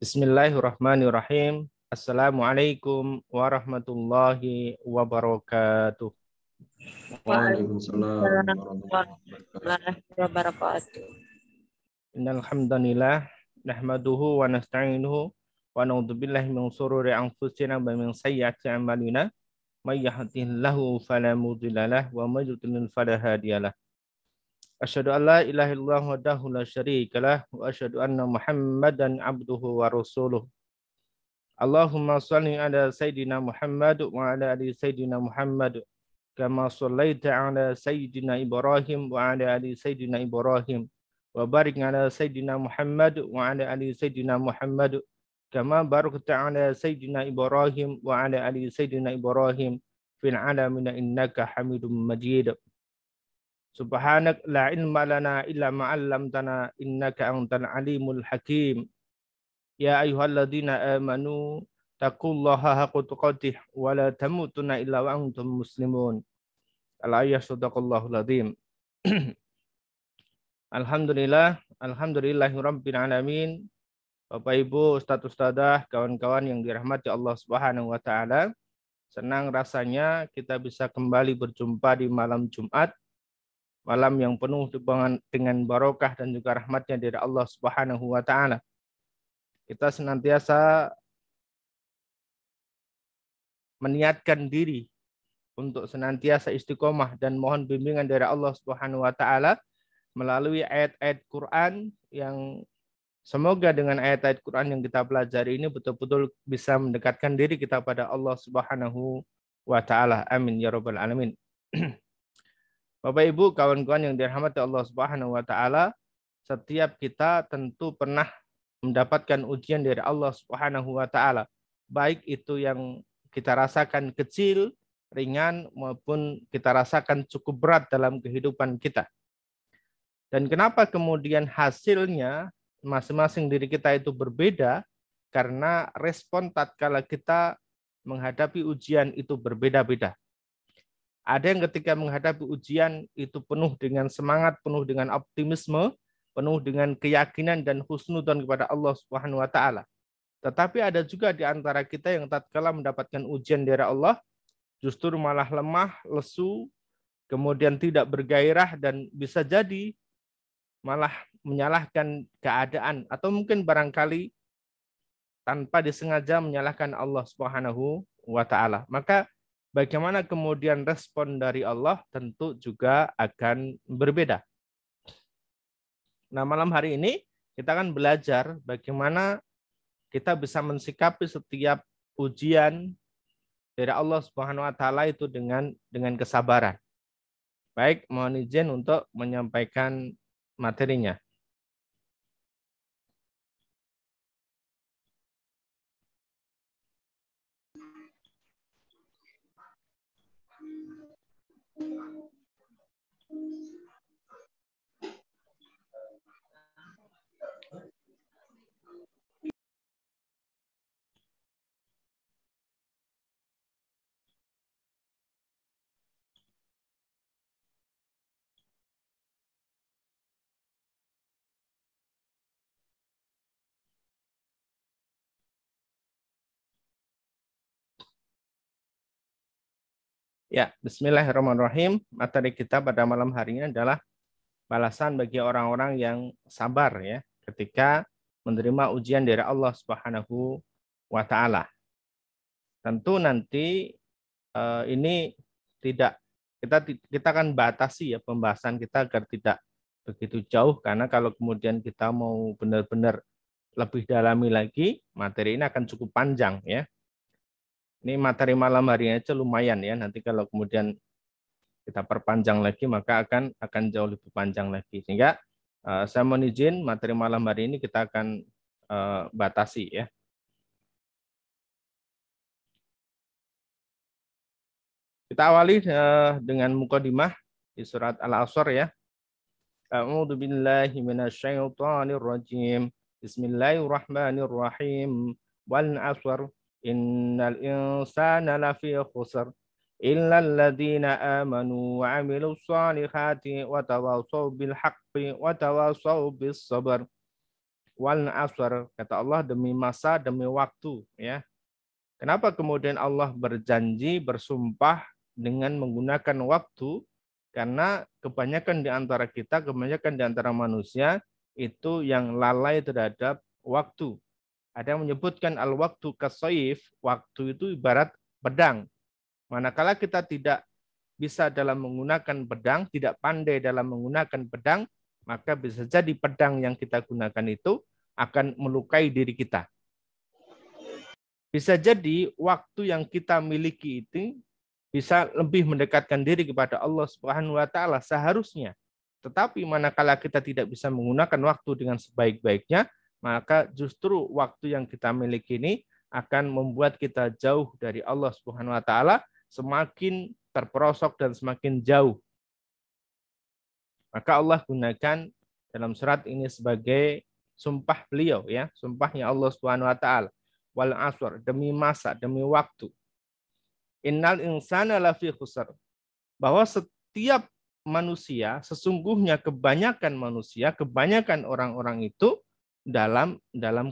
Bismillahirrahmanirrahim. Assalamualaikum warahmatullahi wabarakatuh. Waalaikumsalam Waalaikumsalam warahmatullahi wabarakatuh. warahmatullahi wabarakatuh. Innal hamdanillah nahmaduhu wa nasta'inuhu wa na'udzu billahi min shururi anfusina wa min sayyiati a'malina. May yahdihillahu fala mudilla lahu wa may yudlil fala hadiyalah. Asyhadu an la ilaha illallah wahdahu la syarika lah wa asyhadu anna Muhammadan abduhu wa rasuluh. Allahumma shalli ala Sayyidina Muhammad wa ala ali Sayyidina Muhammad kama shallaita ala Sayyidina Ibrahim wa ala ali Sayyidina Ibrahim wa barik ala Sayyidina Muhammad wa ala ali Sayyidina Muhammad kama barakta ala Sayyidina Ibrahim wa ala ali Sayyidina Ibrahim fil alamin innaka Hamidum Majid. Subhanak la ilma lana illa ma 'allamtana innaka antal alimul hakim. Ya ayyuhalladzina amanu taqullaha haqqa tuqatih wa la tamutunna illa wa antum muslimun. Al-ayah sadaqallahul adzim. Alhamdulillahi rabbil alamin. Bapak Ibu, Ustadz Ustadzah, kawan-kawan yang dirahmati Allah Subhanahu wa taala. Senang rasanya kita bisa kembali berjumpa di malam Jumat, malam yang penuh dengan barokah dan juga rahmatnya dari Allah Subhanahu wa taala. Kita senantiasa meniatkan diri untuk senantiasa istiqomah dan mohon bimbingan dari Allah Subhanahu wa taala melalui ayat-ayat Quran yang semoga dengan ayat-ayat Quran yang kita pelajari ini betul-betul bisa mendekatkan diri kita pada Allah Subhanahu wa taala. Amin ya rabbal alamin. Bapak Ibu, kawan-kawan yang dirahmati Allah Subhanahu wa taala, setiap kita tentu pernah mendapatkan ujian dari Allah Subhanahu wa taala. Baik itu yang kita rasakan kecil, ringan maupun kita rasakan cukup berat dalam kehidupan kita. Dan kenapa kemudian hasilnya masing-masing diri kita itu berbeda? Karena respon tatkala kita menghadapi ujian itu berbeda-beda. Ada yang ketika menghadapi ujian itu penuh dengan semangat, penuh dengan optimisme, penuh dengan keyakinan dan husnudzon kepada Allah Subhanahu wa taala. Tetapi ada juga di antara kita yang tatkala mendapatkan ujian dari Allah justru malah lemah, lesu, kemudian tidak bergairah dan bisa jadi malah menyalahkan keadaan atau mungkin barangkali tanpa disengaja menyalahkan Allah Subhanahu wa taala. Maka bagaimana kemudian respon dari Allah tentu juga akan berbeda. Nah, malam hari ini kita akan belajar bagaimana kita bisa mensikapi setiap ujian dari Allah Subhanahu wa taala itu dengan kesabaran. Baik, mohon izin untuk menyampaikan materinya. Ya, bismillahirrahmanirrahim. Materi kita pada malam hari ini adalah balasan bagi orang-orang yang sabar ya ketika menerima ujian dari Allah Subhanahu wa taala. Tentu nanti ini tidak kita akan batasi ya pembahasan kita agar tidak begitu jauh, karena kalau kemudian kita mau benar-benar lebih dalami lagi, materi ini akan cukup panjang ya. Ini materi malam hari ini aja lumayan ya. Nanti kalau kemudian kita perpanjang lagi maka akan jauh lebih panjang lagi. Sehingga saya mohon izin materi malam hari ini kita akan batasi ya. Kita awali dengan mukadimah di surat Al-Asr ya. A'udzu billahi minasyaitonir rajim. Bismillahirrahmanirrahim. Wal 'asr innal insana lafi khusr illa alladziina aamanu wa 'amilus shaalihati wa tawassaw bil haqqi wa tawassaw bis sabr wal asr, kata Allah, demi masa, demi waktu, ya. Kenapa kemudian Allah berjanji, bersumpah dengan menggunakan waktu? Karena kebanyakan di antara kita, kebanyakan di antara manusia itu yang lalai terhadap waktu. Ada yang menyebutkan al-waktu kasayif, waktu itu ibarat pedang. Manakala kita tidak bisa dalam menggunakan pedang, tidak pandai dalam menggunakan pedang, maka bisa jadi pedang yang kita gunakan itu akan melukai diri kita. Bisa jadi waktu yang kita miliki itu bisa lebih mendekatkan diri kepada Allah Subhanahu wa taala seharusnya. Tetapi manakala kita tidak bisa menggunakan waktu dengan sebaik-baiknya, maka justru waktu yang kita miliki ini akan membuat kita jauh dari Allah Subhanahu wa taala, semakin terperosok dan semakin jauh. Maka Allah gunakan dalam surat ini sebagai sumpah beliau, ya, sumpahnya Allah Subhanahu wa taala. Wal asr, demi masa, demi waktu. Innal insana lafi khusr. Bahwa setiap manusia, sesungguhnya kebanyakan manusia, kebanyakan orang-orang itu dalam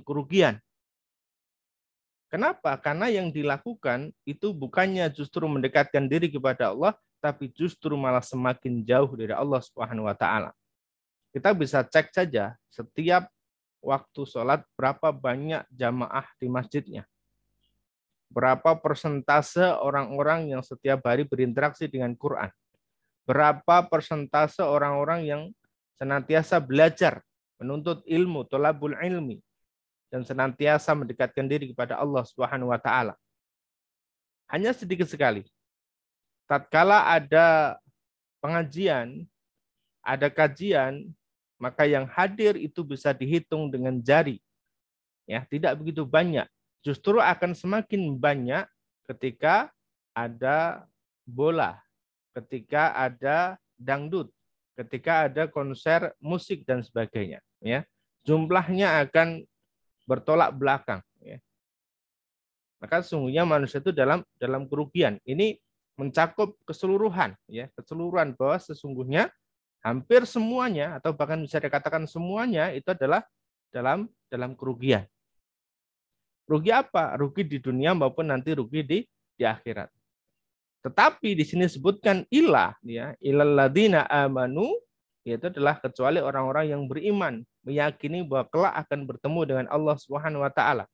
kerugian. Kenapa? Karena yang dilakukan itu bukannya justru mendekatkan diri kepada Allah, tapi justru malah semakin jauh dari Allah Subhanahu wa taala. Kita bisa cek saja setiap waktu sholat berapa banyak jamaah di masjidnya. Berapa persentase orang-orang yang setiap hari berinteraksi dengan Quran. Berapa persentase orang-orang yang senantiasa belajar, menuntut ilmu, thalabul ilmi, dan senantiasa mendekatkan diri kepada Allah Subhanahu wa taala. Hanya sedikit sekali. Tatkala ada pengajian, ada kajian, maka yang hadir itu bisa dihitung dengan jari. Ya, tidak begitu banyak. Justru akan semakin banyak ketika ada bola, ketika ada dangdut, ketika ada konser musik dan sebagainya. Ya, jumlahnya akan bertolak belakang. Ya. Maka sesungguhnya manusia itu dalam kerugian. Ini mencakup keseluruhan, ya, keseluruhan, bahwa sesungguhnya hampir semuanya atau bahkan bisa dikatakan semuanya itu adalah dalam kerugian. Rugi apa? Rugi di dunia maupun nanti rugi di akhirat. Tetapi di sini sebutkan ilah, ya, ilal ladzina amanu, yaitu adalah kecuali orang-orang yang beriman, meyakini bahwa kelak akan bertemu dengan Allah Subhanahu wa taala.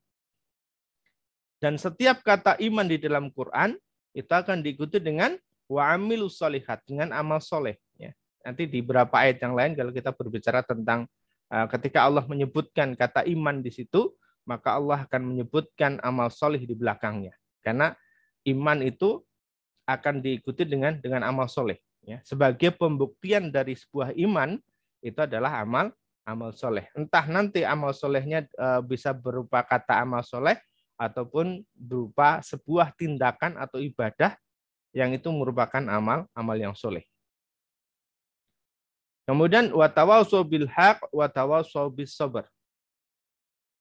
Dan setiap kata iman di dalam Quran itu akan diikuti dengan wa amilus sholihat, dengan amal soleh, ya. Nanti di beberapa ayat yang lain kalau kita berbicara tentang ketika Allah menyebutkan kata iman di situ, maka Allah akan menyebutkan amal soleh di belakangnya. Karena iman itu akan diikuti dengan amal soleh. Ya. Sebagai pembuktian dari sebuah iman, itu adalah amal soleh. Entah nanti amal solehnya bisa berupa kata amal soleh, ataupun berupa sebuah tindakan atau ibadah yang itu merupakan amal yang soleh. Kemudian watawasau bil haq, watawasau bis sabr.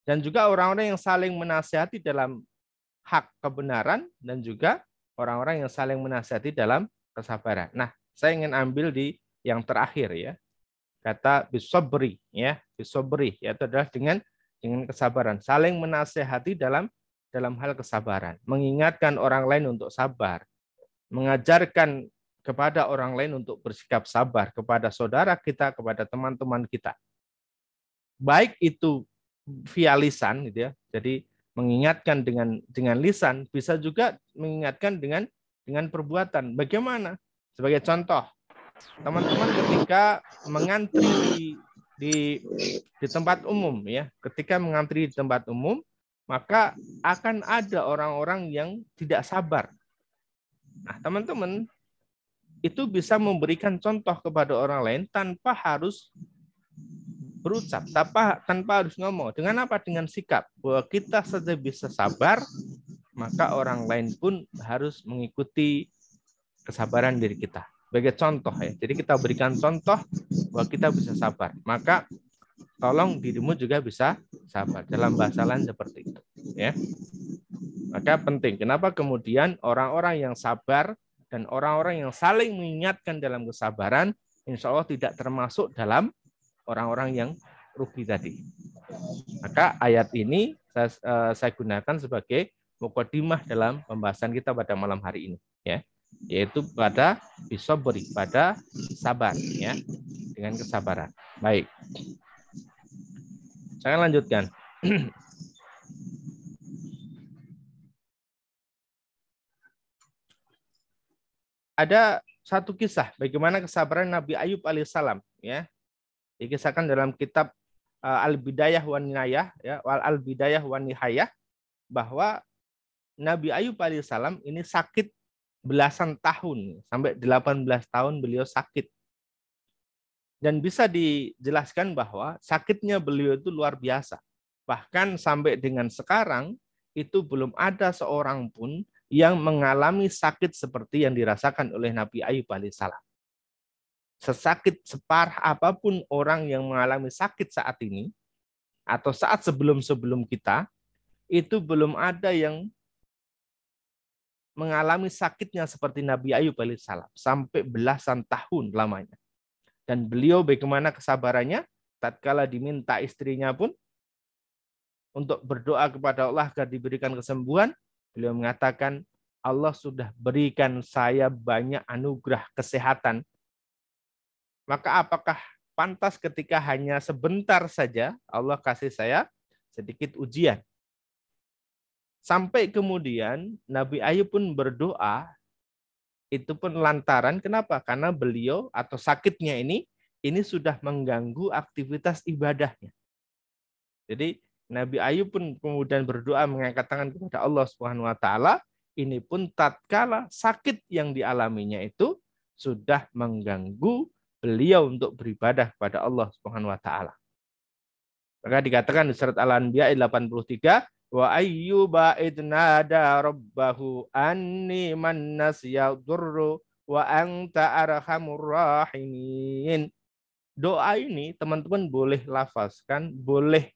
Dan juga orang-orang yang saling menasihati dalam hak kebenaran dan juga orang-orang yang saling menasihati dalam kesabaran. Nah, saya ingin ambil di yang terakhir, ya. Kata bisobri, ya, bisobri, yaitu adalah dengan kesabaran, saling menasihati dalam hal kesabaran, mengingatkan orang lain untuk sabar, mengajarkan kepada orang lain untuk bersikap sabar kepada saudara kita, kepada teman-teman kita. Baik itu via lisan, gitu ya. Jadi mengingatkan dengan lisan, bisa juga mengingatkan dengan perbuatan. Bagaimana? Sebagai contoh, teman-teman ketika mengantri di tempat umum, ya, ketika mengantri di tempat umum, maka akan ada orang-orang yang tidak sabar. Nah, teman-teman itu bisa memberikan contoh kepada orang lain tanpa harus berucap, tanpa harus ngomong. Dengan apa? Dengan sikap. Bahwa kita saja bisa sabar, maka orang lain pun harus mengikuti kesabaran diri kita. Sebagai contoh, ya. Jadi kita berikan contoh bahwa kita bisa sabar. Maka tolong dirimu juga bisa sabar. Dalam bahasa lain seperti itu. Ya. Maka penting. Kenapa kemudian orang-orang yang sabar dan orang-orang yang saling mengingatkan dalam kesabaran, insya Allah tidak termasuk dalam orang-orang yang rugi tadi. Maka ayat ini saya gunakan sebagai mukadimah dalam pembahasan kita pada malam hari ini, ya, yaitu pada bisobri, pada sabar, ya, dengan kesabaran. Baik, saya lanjutkan. Ada satu kisah bagaimana kesabaran Nabi Ayub alaihissalam, ya, dikisahkan dalam kitab Al-Bidayah wan Nihayah, ya, Al-Bidayah wan Nihayah, bahwa Nabi Ayub alaihissalam ini sakit belasan tahun, sampai 18 tahun beliau sakit. Dan bisa dijelaskan bahwa sakitnya beliau itu luar biasa. Bahkan sampai dengan sekarang itu belum ada seorang pun yang mengalami sakit seperti yang dirasakan oleh Nabi Ayub alaihissalam. Sesakit separah apapun orang yang mengalami sakit saat ini, atau saat sebelum-sebelum kita, itu belum ada yang mengalami sakitnya seperti Nabi Ayub alaihissalam sampai belasan tahun lamanya. Dan beliau bagaimana kesabarannya? Tatkala diminta istrinya pun untuk berdoa kepada Allah agar diberikan kesembuhan, beliau mengatakan, Allah sudah berikan saya banyak anugerah kesehatan. Maka apakah pantas ketika hanya sebentar saja Allah kasih saya sedikit ujian? Sampai kemudian Nabi Ayub pun berdoa, itu pun lantaran kenapa? Karena beliau atau sakitnya ini sudah mengganggu aktivitas ibadahnya. Jadi Nabi Ayub pun kemudian berdoa mengangkat tangan kepada Allah Subhanahu wa taala, ini pun tatkala sakit yang dialaminya itu sudah mengganggu beliau untuk beribadah kepada Allah Subhanahu wa taala. Maka dikatakan di surat Al-Anbiya 83, wa ayyuba idnada rabbahu anni mannas yadurru wa anta arhamur rahimin. Doa ini teman-teman boleh lafazkan, boleh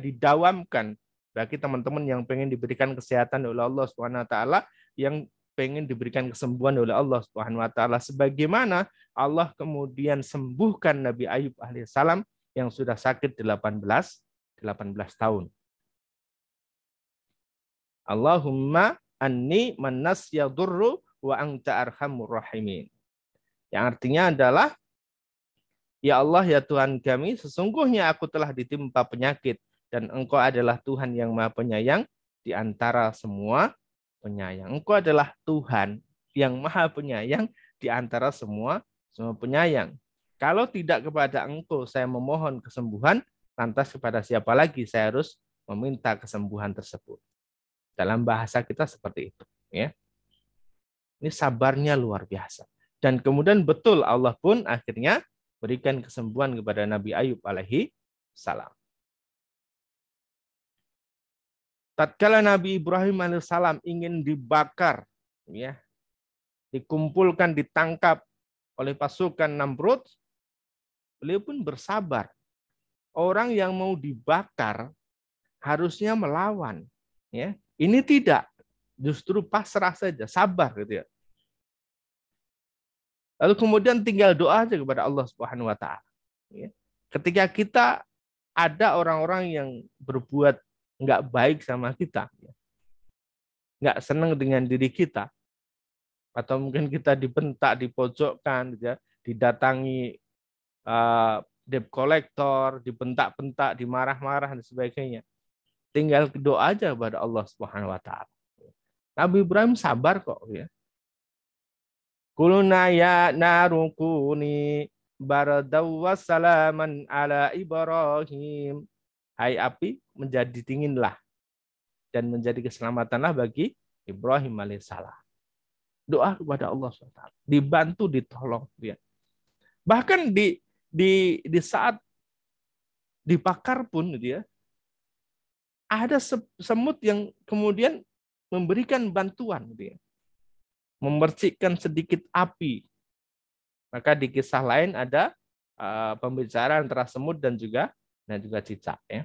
didawamkan bagi teman-teman yang pengen diberikan kesehatan oleh Allah Subhanahu wa taala, yang pengen diberikan kesembuhan oleh Allah Subhanahu wa taala, sebagaimana Allah kemudian sembuhkan Nabi Ayub alaihissalam yang sudah sakit 18 tahun. Allahumma anni mannas yadurru wa anta arhamur rahimin. Yang artinya adalah, ya Allah, ya Tuhan kami, sesungguhnya aku telah ditimpa penyakit dan Engkau adalah Tuhan yang Maha Penyayang di antara semua penyayang. Engkau adalah Tuhan yang Maha Penyayang di antara semua penyayang. Kalau tidak kepada Engkau saya memohon kesembuhan, lantas kepada siapa lagi saya harus meminta kesembuhan tersebut? Dalam bahasa kita seperti itu, ya. Ini sabarnya luar biasa. Dan kemudian betul Allah pun akhirnya berikan kesembuhan kepada Nabi Ayub alaihi salam. Tatkala Nabi Ibrahim alaihissalam ingin dibakar, ya, dikumpulkan, ditangkap oleh pasukan Namrud, beliau pun bersabar. Orang yang mau dibakar harusnya melawan, ya. Ini tidak, justru pasrah saja, sabar gitu ya. Lalu kemudian tinggal doa aja kepada Allah Subhanahu wa taala. Ya. Ketika kita ada orang-orang yang berbuat nggak baik sama kita, nggak senang dengan diri kita, atau mungkin kita dibentak, dipojokkan, ya, didatangi debt collector, dibentak-bentak, dimarah-marah dan sebagainya. Tinggal doa aja kepada Allah Subhanahu wa taala. Nabi Ibrahim sabar kok, ya. Kuluna ya narukuni baradaw wassalaman ala Ibrahim. Hai api, menjadi dinginlah dan menjadi keselamatanlah bagi Ibrahim alaihissalam. Doa kepada Allah SWT. Dibantu, ditolong. Ya. Bahkan di saat dibakar pun, ya, ada semut yang kemudian memberikan bantuan, ya, memercikkan sedikit api. Maka di kisah lain ada pembicaraan antara semut dan juga cicak, ya.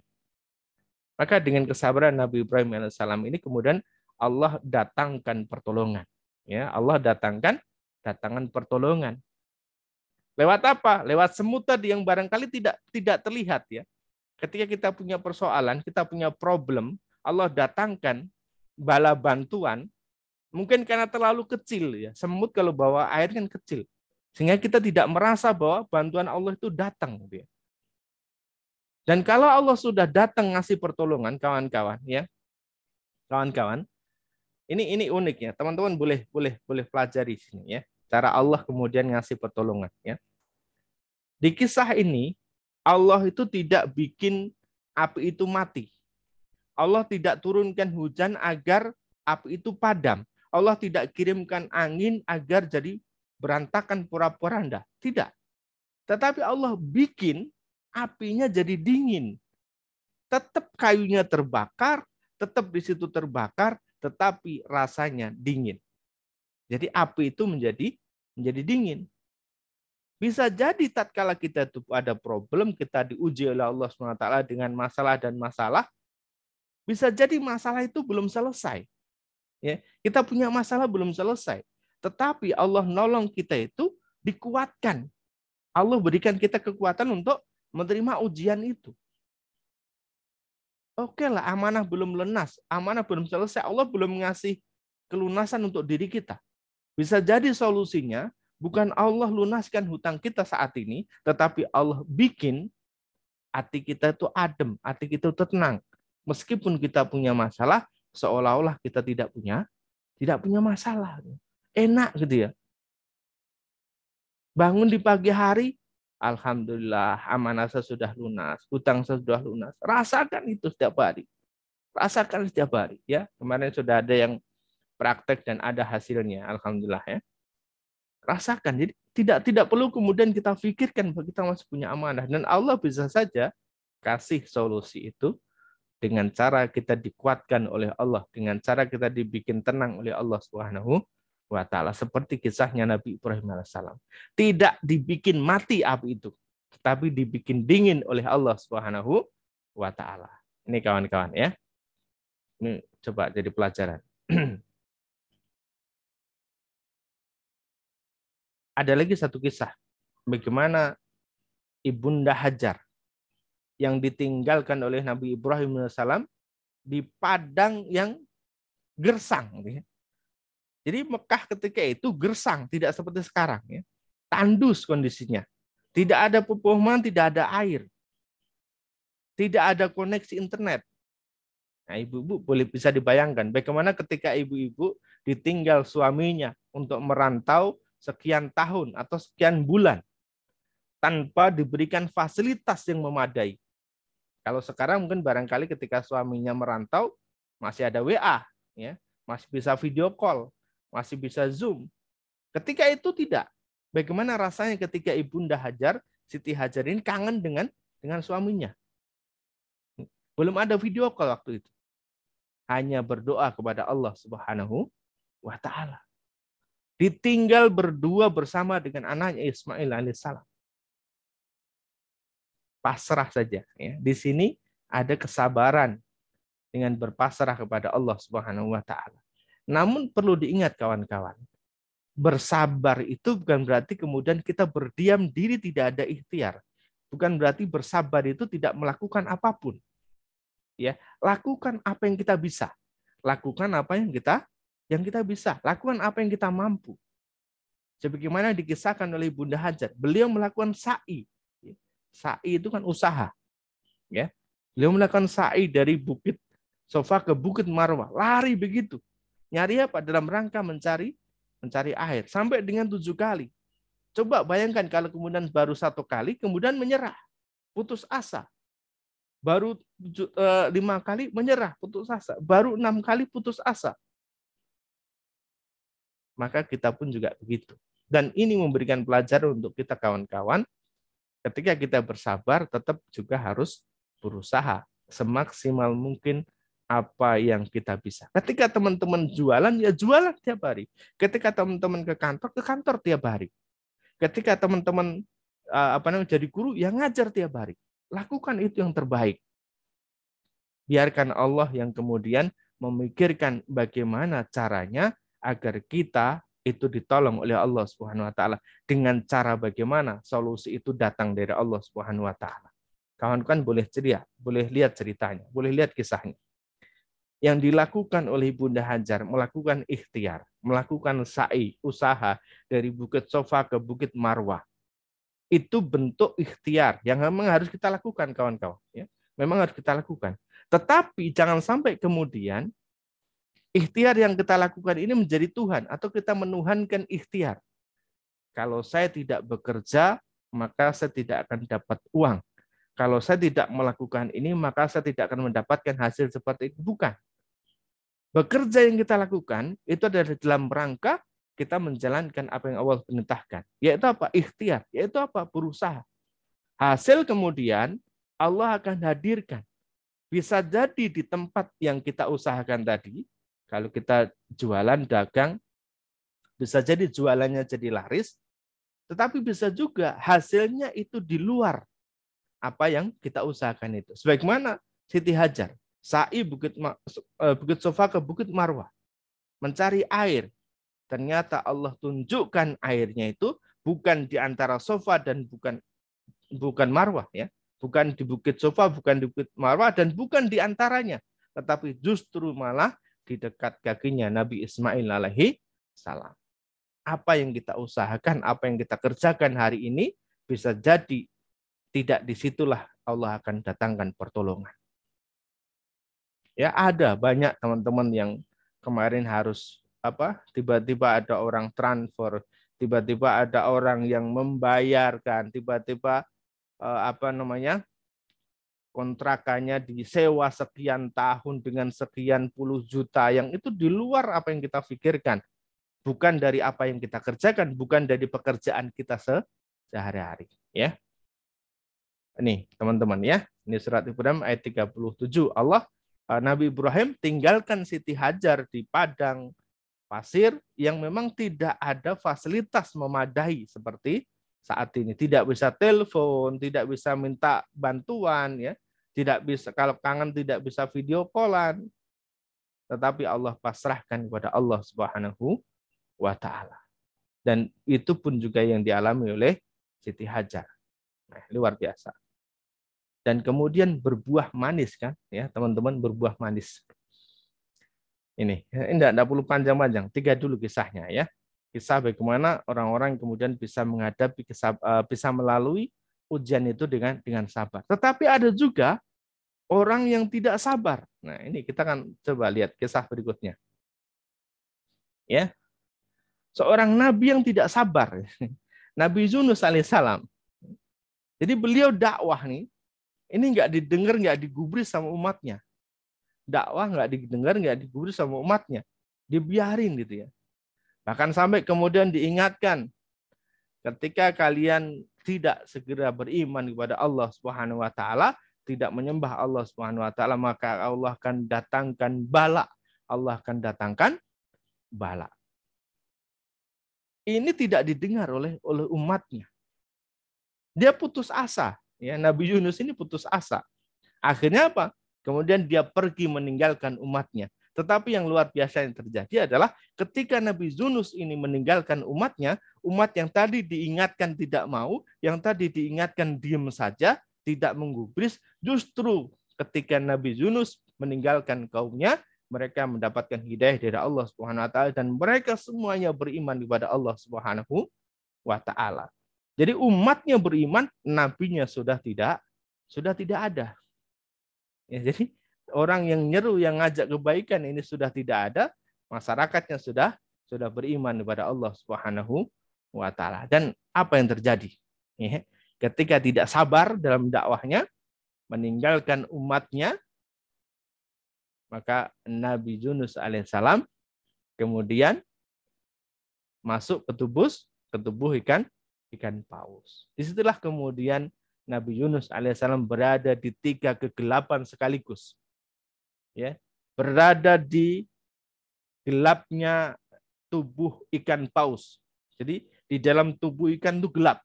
Maka dengan kesabaran Nabi Ibrahim alaihissalam ini kemudian Allah datangkan pertolongan, ya. Allah datangkan pertolongan. Lewat apa? Lewat semut tadi yang barangkali tidak terlihat, ya. Ketika kita punya persoalan, kita punya problem, Allah datangkan bala bantuan, mungkin karena terlalu kecil ya. Semut kalau bawa air kan kecil. Sehingga kita tidak merasa bahwa bantuan Allah itu datang. Dan kalau Allah sudah datang ngasih pertolongan, kawan-kawan, ya, kawan-kawan, ini unik ya. Teman-teman boleh pelajari sini ya. Cara Allah kemudian ngasih pertolongan ya. Di kisah ini Allah itu tidak bikin api itu mati. Allah tidak turunkan hujan agar api itu padam. Allah tidak kirimkan angin agar jadi berantakan porak-poranda. Tidak. Tetapi Allah bikin apinya jadi dingin. Tetap kayunya terbakar, tetap di situ terbakar, tetapi rasanya dingin. Jadi api itu menjadi dingin. Bisa jadi tatkala kita itu ada problem, kita diuji oleh Allah SWT dengan masalah dan masalah, bisa jadi masalah itu belum selesai. Ya, kita punya masalah belum selesai. Tetapi Allah nolong kita itu dikuatkan. Allah berikan kita kekuatan untuk menerima ujian itu. Oke lah, amanah belum lunas, amanah belum selesai, Allah belum ngasih kelunasan untuk diri kita. Bisa jadi solusinya bukan Allah lunaskan hutang kita saat ini, tetapi Allah bikin hati kita itu adem, hati kita itu tenang. Meskipun kita punya masalah, seolah-olah kita tidak punya masalah. Enak gitu ya. Bangun di pagi hari, alhamdulillah amanah saya sudah lunas, hutang saya sudah lunas. Rasakan itu setiap hari. Rasakan setiap hari ya. Kemarin sudah ada yang praktek dan ada hasilnya, alhamdulillah ya. Rasakan. Jadi tidak perlu kemudian kita pikirkan bahwa kita masih punya amanah, dan Allah bisa saja kasih solusi itu dengan cara kita dikuatkan oleh Allah, dengan cara kita dibikin tenang oleh Allah Subhanahu wa taala, seperti kisahnya Nabi Ibrahim alaihissalam. Tidak dibikin mati api itu, tetapi dibikin dingin oleh Allah Subhanahu wa taala. Ini kawan-kawan ya. Ini coba jadi pelajaran. Ada lagi satu kisah bagaimana Ibunda Hajar yang ditinggalkan oleh Nabi Ibrahim AS di padang yang gersang. Jadi Mekah ketika itu gersang, tidak seperti sekarang. Tandus kondisinya. Tidak ada pepohonan, tidak ada air. Tidak ada koneksi internet. Nah, ibu-ibu boleh bisa dibayangkan bagaimana ketika ibu-ibu ditinggal suaminya untuk merantau sekian tahun atau sekian bulan tanpa diberikan fasilitas yang memadai. Kalau sekarang mungkin barangkali ketika suaminya merantau masih ada WA, ya, masih bisa video call, masih bisa Zoom. Ketika itu tidak. Bagaimana rasanya ketika Ibunda Hajar, Siti Hajar ini kangen dengan suaminya? Belum ada video call waktu itu. Hanya berdoa kepada Allah Subhanahu wa taala. Ditinggal berdua bersama dengan anaknya Ismail alaihissalam. Pasrah saja. Ya. Di sini ada kesabaran dengan berpasrah kepada Allah Subhanahu wa taala. Namun perlu diingat kawan-kawan, bersabar itu bukan berarti kemudian kita berdiam diri tidak ada ikhtiar. Bukan berarti bersabar itu tidak melakukan apapun. Ya, lakukan apa yang kita bisa. Lakukan apa yang kita bisa. Lakukan apa yang kita mampu. Sebagaimana dikisahkan oleh Bunda Hajar, beliau melakukan sa'i. Sa'i itu kan usaha. Ya. Beliau melakukan sa'i dari Bukit Sofa ke Bukit Marwah. Lari begitu. Nyari apa? Dalam rangka mencari air. Sampai dengan 7 kali. Coba bayangkan kalau kemudian baru 1 kali, kemudian menyerah. Putus asa. Baru 5 kali menyerah, putus asa. Baru 6 kali putus asa. Maka kita pun juga begitu. Dan ini memberikan pelajaran untuk kita kawan-kawan. Ketika kita bersabar, tetap juga harus berusaha semaksimal mungkin apa yang kita bisa. Ketika teman-teman jualan, ya jualan tiap hari. Ketika teman-teman ke kantor tiap hari. Ketika teman-teman jadi guru, ya ngajar tiap hari. Lakukan itu yang terbaik. Biarkan Allah yang kemudian memikirkan bagaimana caranya agar kita itu ditolong oleh Allah Subhanahu wa taala, dengan cara bagaimana solusi itu datang dari Allah Subhanahu wa taala. Kawan-kawan boleh ceria, boleh lihat ceritanya, boleh lihat kisahnya. Yang dilakukan oleh Bunda Hajar, melakukan ikhtiar, melakukan sa'i, usaha dari Bukit Sofa ke Bukit Marwah. Itu bentuk ikhtiar yang memang harus kita lakukan, kawan-kawan. Ya, memang harus kita lakukan. Tetapi jangan sampai kemudian ikhtiar yang kita lakukan ini menjadi Tuhan atau kita menuhankan ikhtiar. Kalau saya tidak bekerja, maka saya tidak akan dapat uang. Kalau saya tidak melakukan ini, maka saya tidak akan mendapatkan hasil seperti itu. Bukan. Bekerja yang kita lakukan itu adalah dalam rangka kita menjalankan apa yang Allah perintahkan. Yaitu apa? Ikhtiar. Yaitu apa? Berusaha. Hasil kemudian Allah akan hadirkan. Bisa jadi di tempat yang kita usahakan tadi, kalau kita jualan, dagang, bisa jadi jualannya jadi laris, tetapi bisa juga hasilnya itu di luar apa yang kita usahakan itu. Sebagaimana Siti Hajar, sa'i Bukit Sofa ke Bukit Marwah, mencari air. Ternyata Allah tunjukkan airnya itu bukan di antara Sofa dan bukan Marwah, ya, bukan di Bukit Sofa, bukan di Bukit Marwah, dan bukan di antaranya, tetapi justru malah di dekat kakinya Nabi Ismail alaihi salam. Apa yang kita usahakan, apa yang kita kerjakan hari ini, bisa jadi tidak disitulah Allah akan datangkan pertolongan. Ya, ada banyak teman-teman yang kemarin harus tiba-tiba ada orang transfer, tiba-tiba ada orang yang membayarkan, tiba-tiba kontrakannya disewa sekian tahun dengan sekian puluh juta, yang itu di luar apa yang kita pikirkan, bukan dari apa yang kita kerjakan, bukan dari pekerjaan kita sehari-hari, ya. Ini teman-teman ya, ini surat Ibrahim ayat 37. Nabi Ibrahim tinggalkan Siti Hajar di padang pasir yang memang tidak ada fasilitas memadai seperti saat ini. Tidak bisa telepon, tidak bisa minta bantuan, ya, tidak bisa, kalau kangen tidak bisa video callan. Tetapi Allah pasrahkan kepada Allah Subhanahu wa taala. Dan itu pun juga yang dialami oleh Siti Hajar. Nah, luar biasa. Dan kemudian berbuah manis, kan, ya teman-teman, berbuah manis. Ini enggak perlu panjang-panjang, 3 dulu kisahnya, ya. Kisah bagaimana orang-orang kemudian bisa menghadapi bisa melalui ujian itu dengan sabar. Tetapi ada juga orang yang tidak sabar. Nah, ini kita akan coba lihat kisah berikutnya. Ya. Seorang nabi yang tidak sabar. Nabi Yunus alaihissalam. Jadi beliau dakwah nih, ini nggak didengar, nggak digubris sama umatnya. Dakwah nggak didengar, nggak digubris sama umatnya. Dibiarin gitu ya. Bahkan sampai kemudian diingatkan, ketika kalian tidak segera beriman kepada Allah Subhanahu wa taala, tidak menyembah Allah Subhanahu wa taala, maka Allah akan datangkan bala. Allah akan datangkan bala. Ini tidak didengar oleh umatnya. Dia putus asa. Ya, Nabi Yunus ini putus asa. Akhirnya apa? Kemudian dia pergi meninggalkan umatnya. Tetapi yang luar biasa yang terjadi adalah ketika Nabi Yunus ini meninggalkan umatnya, umat yang tadi diingatkan tidak mau, yang tadi diingatkan diam saja, tidak menggubris, justru ketika Nabi Yunus meninggalkan kaumnya, mereka mendapatkan hidayah dari Allah Subhanahu wa taala dan mereka semuanya beriman kepada Allah Subhanahu wa taala. Jadi umatnya beriman, nabinya sudah tidak ada. Ya, jadi orang yang nyeru, yang ngajak kebaikan ini sudah tidak ada, masyarakatnya sudah beriman kepada Allah Subhanahu wa taala. Dan apa yang terjadi? Ya, ketika tidak sabar dalam dakwahnya, meninggalkan umatnya, maka Nabi Yunus alaihissalam kemudian masuk ke tubuh ikan paus. Disitulah kemudian Nabi Yunus alaihissalam berada di 3 kegelapan sekaligus. Ya, berada di gelapnya tubuh ikan paus. Jadi di dalam tubuh ikan itu gelap.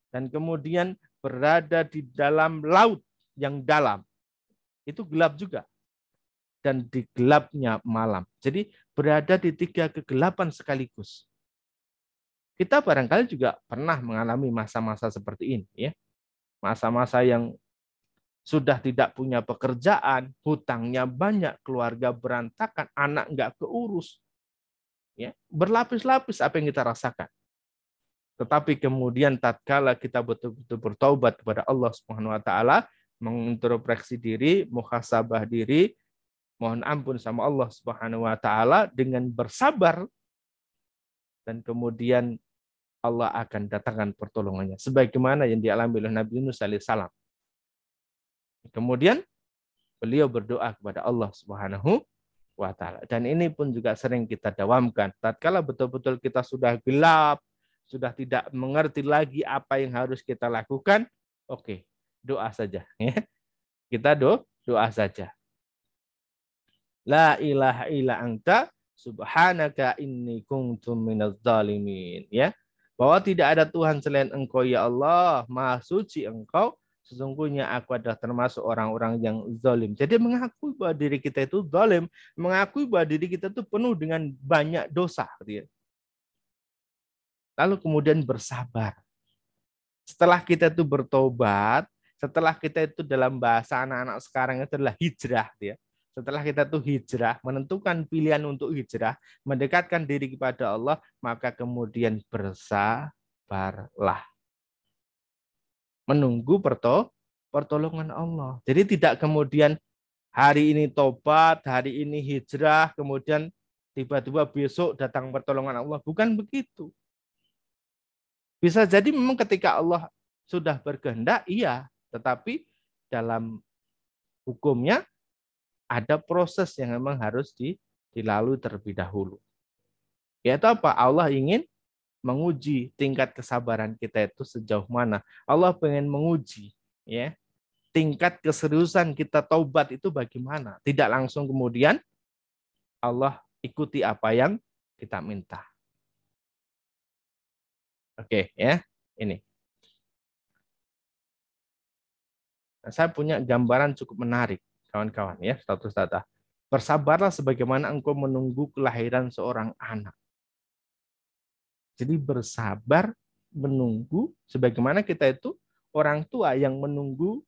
Dan kemudian berada di dalam laut yang dalam. Itu gelap juga. Dan di gelapnya malam. Jadi berada di 3 kegelapan sekaligus. Kita barangkali juga pernah mengalami masa-masa seperti ini, ya. Masa-masa yang sudah tidak punya pekerjaan, hutangnya banyak, keluarga berantakan, anak nggak keurus. Ya, berlapis-lapis apa yang kita rasakan. Tetapi kemudian tatkala kita betul-betul bertaubat kepada Allah Subhanahu wa taala, mengintrospeksi diri, muhasabah diri, mohon ampun sama Allah Subhanahu wa taala dengan bersabar, dan kemudian Allah akan datangkan pertolongannya sebagaimana yang dialami oleh Nabi Yunus alaihissalam. Kemudian beliau berdoa kepada Allah Subhanahu wa taala. Dan ini pun juga sering kita dawamkan. Tatkala betul-betul kita sudah gelap, sudah tidak mengerti lagi apa yang harus kita lakukan, oke, doa saja. Kita doa saja. La ilaha illa anta subhanaka inni kuntu minadz zalimin. Ya. Bahwa tidak ada Tuhan selain Engkau ya Allah, Maha suci Engkau, sesungguhnya aku adalah termasuk orang-orang yang zalim. Jadi mengakui bahwa diri kita itu zalim, mengakui bahwa diri kita itu penuh dengan banyak dosa. Lalu kemudian bersabar. Setelah kita itu bertobat, setelah kita itu dalam bahasa anak-anak sekarang itu adalah hijrah. Setelah kita itu hijrah, menentukan pilihan untuk hijrah, mendekatkan diri kepada Allah, maka kemudian bersabarlah. Menunggu pertolongan Allah. Jadi tidak kemudian hari ini tobat, hari ini hijrah, kemudian tiba-tiba besok datang pertolongan Allah. Bukan begitu. Bisa jadi memang ketika Allah sudah berkehendak, iya. Tetapi dalam hukumnya ada proses yang memang harus dilalui terlebih dahulu. Yaitu apa? Allah ingin menguji tingkat kesabaran kita itu sejauh mana. Allah pengen menguji ya tingkat keseriusan kita taubat itu bagaimana. Tidak langsung kemudian Allah ikuti apa yang kita minta. Oke ya, ini. Nah, saya punya gambaran cukup menarik, kawan-kawan ya, status data. Bersabarlah sebagaimana engkau menunggu kelahiran seorang anak. Jadi bersabar menunggu sebagaimana kita itu orang tua yang menunggu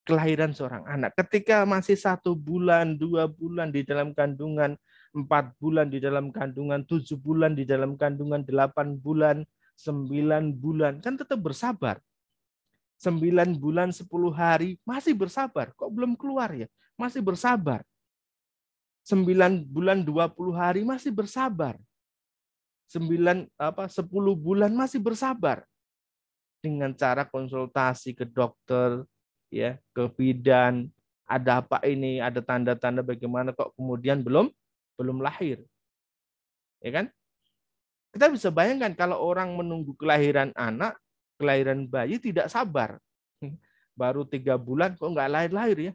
kelahiran seorang anak. Ketika masih 1 bulan, 2 bulan di dalam kandungan, 4 bulan di dalam kandungan, 7 bulan di dalam kandungan, 8 bulan, 9 bulan, kan tetap bersabar. 9 bulan, 10 hari, masih bersabar. Kok belum keluar ya? Masih bersabar. 9 bulan, 20 hari, masih bersabar. 10 bulan masih bersabar dengan cara konsultasi ke dokter ya, ke bidan, ada apa ini, ada tanda-tanda bagaimana kok kemudian belum lahir. Ya kan? Kita bisa bayangkan kalau orang menunggu kelahiran anak, kelahiran bayi tidak sabar. Baru 3 bulan kok nggak lahir-lahir ya.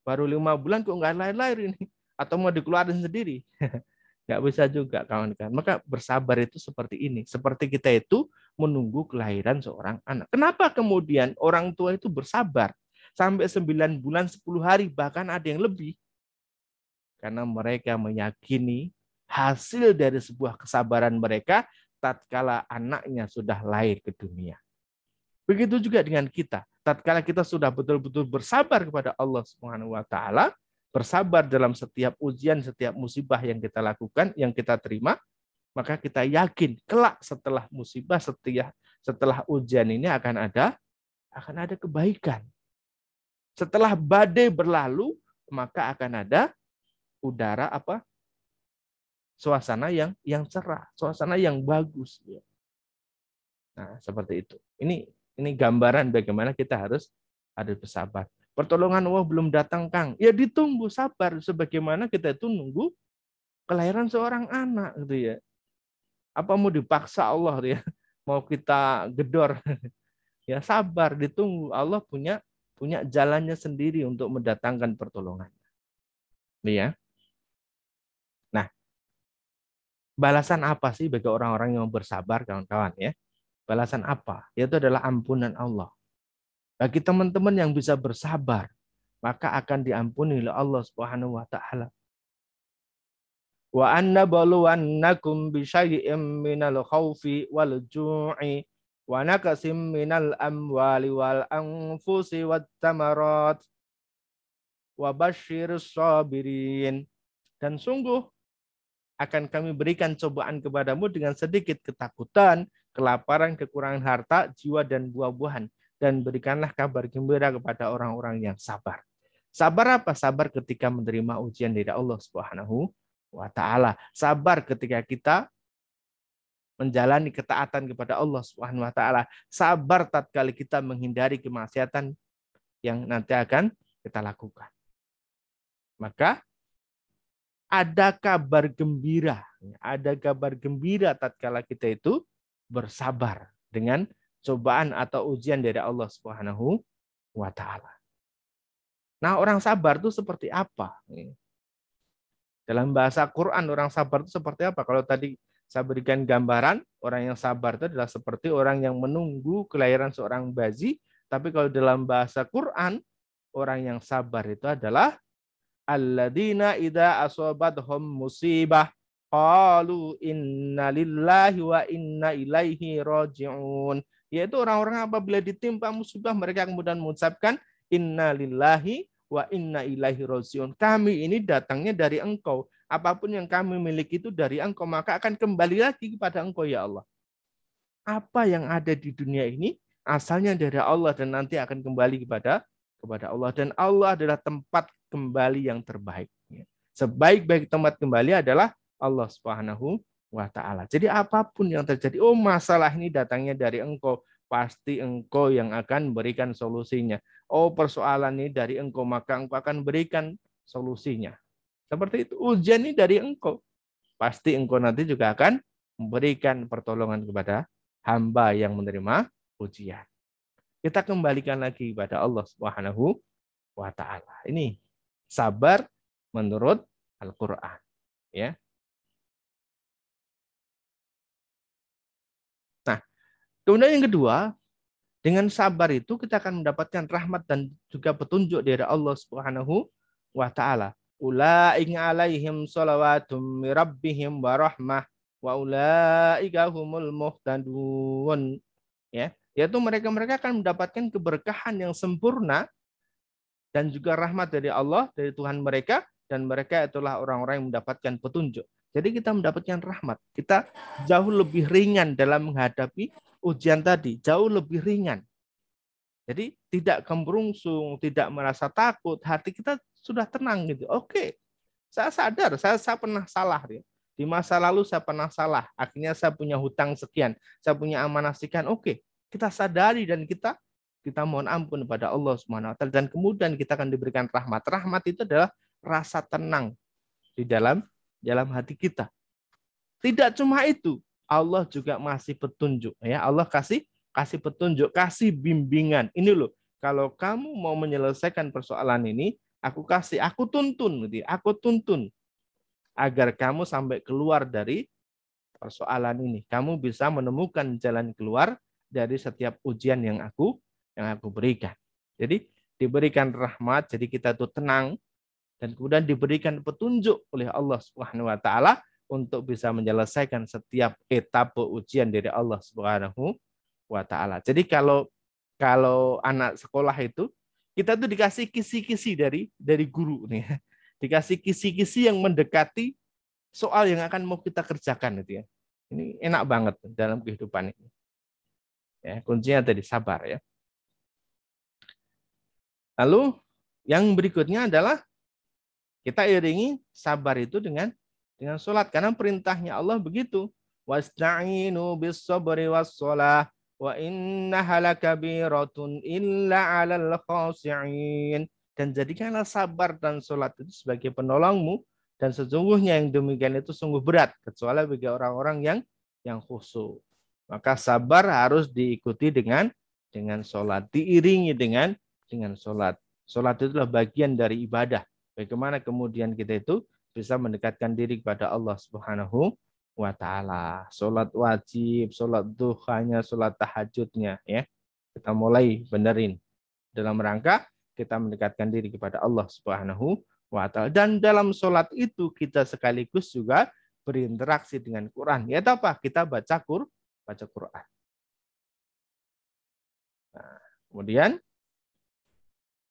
Baru 5 bulan kok nggak lahir-lahir ini. Atau mau dikeluarin sendiri. Nggak bisa juga kawan-kawan. Maka bersabar itu seperti ini. Seperti kita itu menunggu kelahiran seorang anak. Kenapa kemudian orang tua itu bersabar sampai 9 bulan, 10 hari, bahkan ada yang lebih? Karena mereka meyakini hasil dari sebuah kesabaran mereka tatkala anaknya sudah lahir ke dunia. Begitu juga dengan kita. Tatkala kita sudah betul-betul bersabar kepada Allah Subhanahu wa taala, bersabar dalam setiap ujian, setiap musibah yang kita lakukan, yang kita terima, maka kita yakin kelak setelah musibah, setelah ujian ini akan ada kebaikan. Setelah badai berlalu, maka akan ada udara suasana yang cerah, suasana yang bagus. Nah, seperti itu. Ini gambaran bagaimana kita harus bersabar. Pertolongan Allah belum datang, Kang. Ya ditunggu, sabar. Sebagaimana kita itu nunggu kelahiran seorang anak. Gitu ya. Apa mau dipaksa Allah? Ya? Mau kita gedor? Ya sabar, ditunggu. Allah punya jalannya sendiri untuk mendatangkan pertolongan. Ya. Nah, balasan apa sih bagi orang-orang yang bersabar, kawan-kawan? Ya, balasan apa? Yaitu adalah ampunan Allah. Bagi teman-teman yang bisa bersabar, maka akan diampuni oleh Allah Subhanahu wa taala. Wa anna baluwannakum bi syai'im minal khaufi wal ju'i wa naqsim minal amwali wal anfusi wat tamarat wa basyirus sabirin. Dan sungguh akan kami berikan cobaan kepadamu dengan sedikit ketakutan, kelaparan, kekurangan harta, jiwa, dan buah-buahan. Dan berikanlah kabar gembira kepada orang-orang yang sabar. Sabar apa? Sabar ketika menerima ujian dari Allah Subhanahu wa Ta'ala. Sabar ketika kita menjalani ketaatan kepada Allah Subhanahu wa Ta'ala. Sabar tatkala kita menghindari kemaksiatan yang nanti akan kita lakukan. Maka ada kabar gembira. Ada kabar gembira tatkala kita itu bersabar dengan cobaan atau ujian dari Allah Subhanahu wa Ta'ala. Nah, orang sabar itu seperti apa? Dalam bahasa Quran, orang sabar itu seperti apa? Kalau tadi saya berikan gambaran, orang yang sabar itu adalah seperti orang yang menunggu kelahiran seorang bayi. Tapi kalau dalam bahasa Quran, orang yang sabar itu adalah alladzina idza asabathum musibah qalu inna lillahi wa inna ilaihi raji'un. Yaitu orang-orang apabila ditimpa musibah mereka kemudian mengucapkan inna lillahi wa inna ilaihi raji'un. Kami ini datangnya dari Engkau. Apapun yang kami miliki itu dari Engkau, maka akan kembali lagi kepada Engkau ya Allah. Apa yang ada di dunia ini asalnya dari Allah dan nanti akan kembali kepada Allah, dan Allah adalah tempat kembali yang terbaik. Sebaik-baik tempat kembali adalah Allah Subhanahu wa Ta'ala. Jadi apapun yang terjadi, oh masalah ini datangnya dari Engkau, pasti Engkau yang akan berikan solusinya. Oh persoalan ini dari Engkau, maka Engkau akan berikan solusinya. Seperti itu, ujian ini dari Engkau, pasti Engkau nanti juga akan memberikan pertolongan kepada hamba yang menerima ujian. Kita kembalikan lagi kepada Allah Subhanahu wa Ta'ala. Ini sabar menurut Al-Qur'an, ya. Nah, kemudian yang kedua, dengan sabar itu kita akan mendapatkan rahmat dan juga petunjuk dari Allah Subhanahu wa Ta'ala. Ulaika alaihim shalawatum mir rabbihim wa rahmah wa ulaika humul muhtadun. Ya, yaitu mereka akan mendapatkan keberkahan yang sempurna dan juga rahmat dari Allah, dari Tuhan mereka, dan mereka itulah orang-orang yang mendapatkan petunjuk. Jadi kita mendapatkan rahmat. Kita jauh lebih ringan dalam menghadapi ujian tadi, jauh lebih ringan. Jadi tidak gembrungsung, tidak merasa takut, hati kita sudah tenang gitu. Oke, saya sadar, saya pernah salah. Ya. Di masa lalu saya pernah salah, akhirnya saya punya hutang sekian, saya punya amanah sekian. Oke, kita sadari dan kita mohon ampun kepada Allah Subhanahu wa Ta'ala, dan kemudian kita akan diberikan rahmat. Rahmat itu adalah rasa tenang di dalam hati kita. Tidak cuma itu, Allah juga masih petunjuk, ya. Allah kasih petunjuk, kasih bimbingan. Ini loh, kalau kamu mau menyelesaikan persoalan ini, aku tuntun gitu. Aku tuntun agar kamu sampai keluar dari persoalan ini. Kamu bisa menemukan jalan keluar dari setiap ujian yang aku berikan. Jadi diberikan rahmat, jadi kita tuh tenang, dan kemudian diberikan petunjuk oleh Allah Subhanahu wa Ta'ala untuk bisa menyelesaikan setiap etape ujian dari Allah Subhanahu wa Ta'ala. Jadi kalau anak sekolah itu, kita tuh dikasih kisi-kisi dari guru nih. Dikasih kisi-kisi yang mendekati soal yang akan mau kita kerjakan itu ya. Ini enak banget dalam kehidupan ini. Ya, kuncinya tadi sabar ya. Lalu yang berikutnya adalah kita iringi sabar itu dengan sholat, karena perintahnya Allah begitu. Wasta'inu bis-sabri was-shalah wa innaha lakabiratun illa 'alal khashi'in. Dan jadikanlah sabar dan sholat itu sebagai penolongmu, dan sesungguhnya yang demikian itu sungguh berat kecuali bagi orang-orang yang khusyuk. Maka sabar harus diikuti dengan sholat, diiringi dengan sholat. Sholat itulah bagian dari ibadah. Bagaimana kemudian kita itu bisa mendekatkan diri kepada Allah Subhanahu wa Ta'ala. Sholat wajib, sholat duhanya, sholat tahajudnya. Ya. Kita mulai benerin dalam rangka kita mendekatkan diri kepada Allah Subhanahu wa Ta'ala. Dan dalam sholat itu kita sekaligus juga berinteraksi dengan Quran. Yaitu apa? Kita baca Quran. Nah, kemudian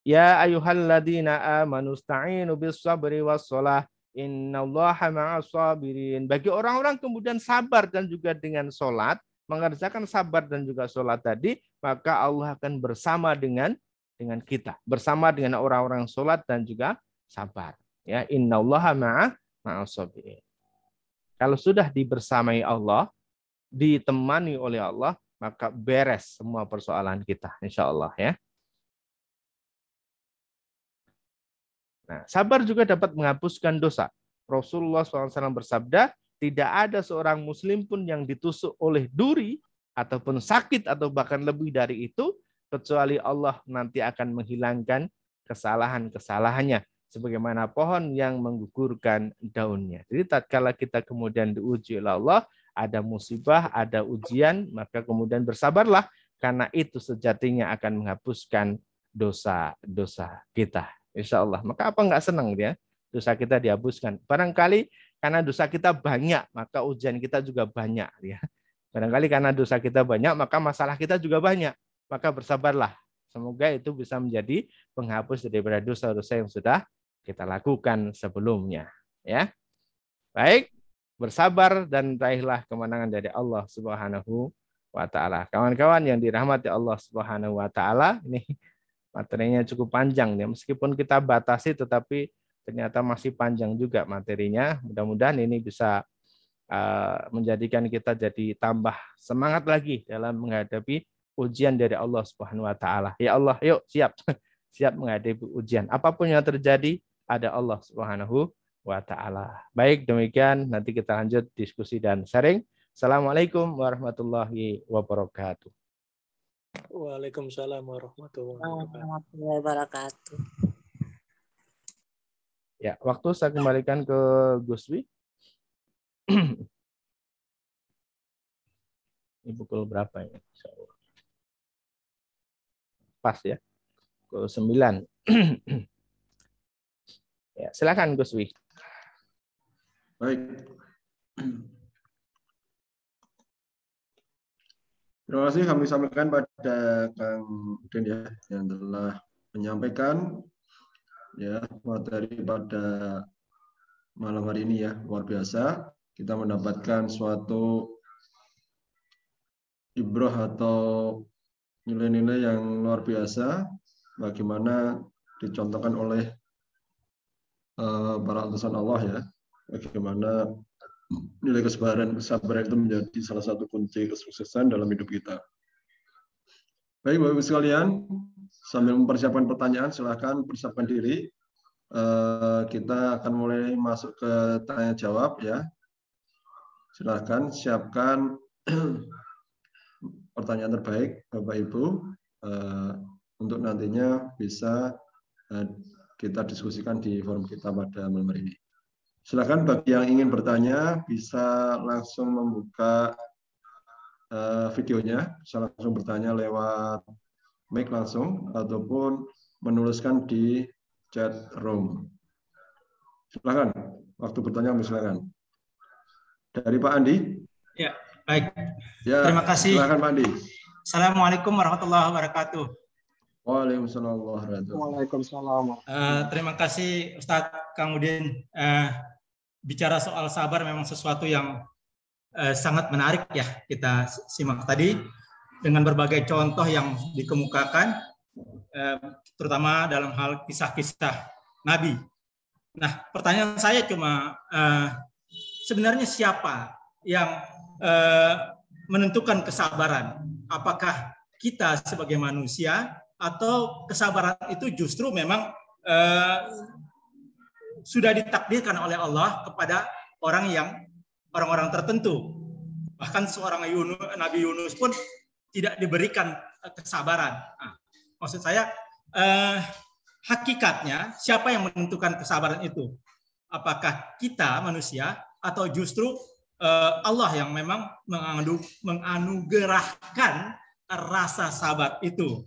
Ya ayyuhalladzina amanu sta'inu bis sabri was shalah innallaha ma'as sabirin. Bagi orang-orang kemudian sabar dan juga dengan salat, mengerjakan sabar dan juga salat tadi, maka Allah akan bersama dengan kita, bersama dengan orang-orang salat dan juga sabar. Ya, innallaha ma'as sabirin. Kalau sudah dibersamai Allah, ditemani oleh Allah, maka beres semua persoalan kita, insya Allah ya. Nah, sabar juga dapat menghapuskan dosa. Rasulullah SAW bersabda, tidak ada seorang muslim pun yang ditusuk oleh duri, ataupun sakit, atau bahkan lebih dari itu, kecuali Allah nanti akan menghilangkan kesalahan-kesalahannya. Sebagaimana pohon yang menggugurkan daunnya. Jadi tatkala kita kemudian diuji oleh Allah, ada musibah, ada ujian, maka kemudian bersabarlah, karena itu sejatinya akan menghapuskan dosa-dosa kita. Insya Allah. Maka apa nggak senang dia? Dosa kita dihapuskan. Barangkali karena dosa kita banyak, maka ujian kita juga banyak. Ya. Barangkali karena dosa kita banyak, maka masalah kita juga banyak. Maka bersabarlah. Semoga itu bisa menjadi penghapus daripada dosa-dosa yang sudah kita lakukan sebelumnya. Ya, baik. Bersabar dan raihlah kemenangan dari Allah Subhanahu wa Ta'ala. Kawan-kawan yang dirahmati Allah Subhanahu wa Ta'ala, ini materinya cukup panjang ya, meskipun kita batasi tetapi ternyata masih panjang juga materinya. Mudah-mudahan ini bisa menjadikan kita jadi tambah semangat lagi dalam menghadapi ujian dari Allah Subhanahu wa Ta'ala. Ya Allah, yuk siap siap menghadapi ujian. Apapun yang terjadi, ada Allah Subhanahu wa Ta'ala. Baik, demikian nanti kita lanjut diskusi dan sharing. Assalamualaikum warahmatullahi wabarakatuh. Waalaikumsalam warahmatullahi wabarakatuh. Ya, waktu saya kembalikan ke Guswi. Ini pukul berapa ya? Pas ya, pukul 9. Ya, silakan Guswi. Baik. Terima kasih kami sampaikan pada Kang Udin ya, yang telah menyampaikan ya materi pada malam hari ini ya, luar biasa. Kita mendapatkan suatu ibrah atau nilai-nilai yang luar biasa bagaimana dicontohkan oleh para utusan Allah ya, bagaimana nilai kesabaran itu menjadi salah satu kunci kesuksesan dalam hidup kita. Baik Bapak-Ibu sekalian, sambil mempersiapkan pertanyaan, silahkan persiapkan diri. Kita akan mulai masuk ke tanya jawab ya. Silahkan siapkan pertanyaan terbaik Bapak Ibu untuk nantinya bisa kita diskusikan di forum kita pada malam hari ini. Silakan bagi yang ingin bertanya bisa langsung membuka videonya, bisa langsung bertanya lewat mic langsung ataupun menuliskan di chat room. Silakan, waktu bertanya silakan. Dari Pak Andi. Ya, baik. Ya, terima kasih. Silakan Pak Andi. Assalamualaikum warahmatullahi wabarakatuh. Waalaikumsalam warahmatullahi wabarakatuh. Terima kasih Ustadz Kang Udin. Bicara soal sabar memang sesuatu yang sangat menarik ya, kita simak tadi dengan berbagai contoh yang dikemukakan, terutama dalam hal kisah-kisah Nabi. Nah, pertanyaan saya cuma sebenarnya siapa yang menentukan kesabaran? Apakah kita sebagai manusia atau kesabaran itu justru memang sudah ditakdirkan oleh Allah kepada orang-orang tertentu. Bahkan seorang Nabi Yunus pun tidak diberikan kesabaran. Nah, maksud saya hakikatnya siapa yang menentukan kesabaran itu? Apakah kita manusia atau justru Allah yang memang menganugerahkan rasa sabar itu?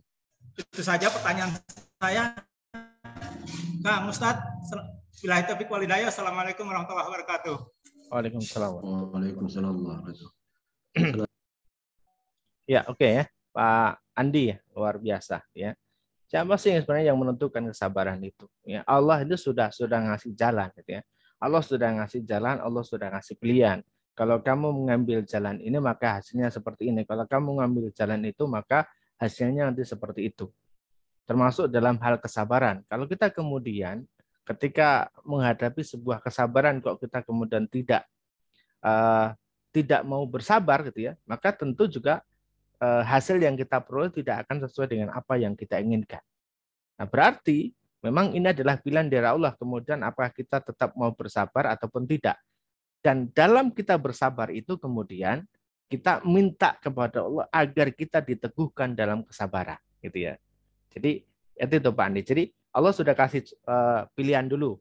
Itu saja pertanyaan saya. Kang Ustadz, billahi taufiq wal hidayah. Assalamualaikum warahmatullahi wabarakatuh. Waalaikumsalam. Waalaikumsalam warahmatullahi wabarakatuh. Ya, oke ya. Pak Andi ya, luar biasa ya. Siapa sih yang sebenarnya yang menentukan kesabaran itu? Ya, Allah itu sudah ngasih jalan, gitu ya. Allah sudah ngasih jalan, Allah sudah ngasih pilihan. Kalau kamu mengambil jalan ini, maka hasilnya seperti ini. Kalau kamu mengambil jalan itu, maka hasilnya nanti seperti itu. Termasuk dalam hal kesabaran. Kalau kita kemudian ketika menghadapi sebuah kesabaran kok kita kemudian tidak mau bersabar gitu ya, maka tentu juga hasil yang kita peroleh tidak akan sesuai dengan apa yang kita inginkan. Nah, berarti memang ini adalah pilihan dari Allah. Kemudian apakah kita tetap mau bersabar ataupun tidak. Dan dalam kita bersabar itu kemudian kita minta kepada Allah agar kita diteguhkan dalam kesabaran, gitu ya. Jadi itu Pak Andi. Jadi Allah sudah kasih pilihan dulu.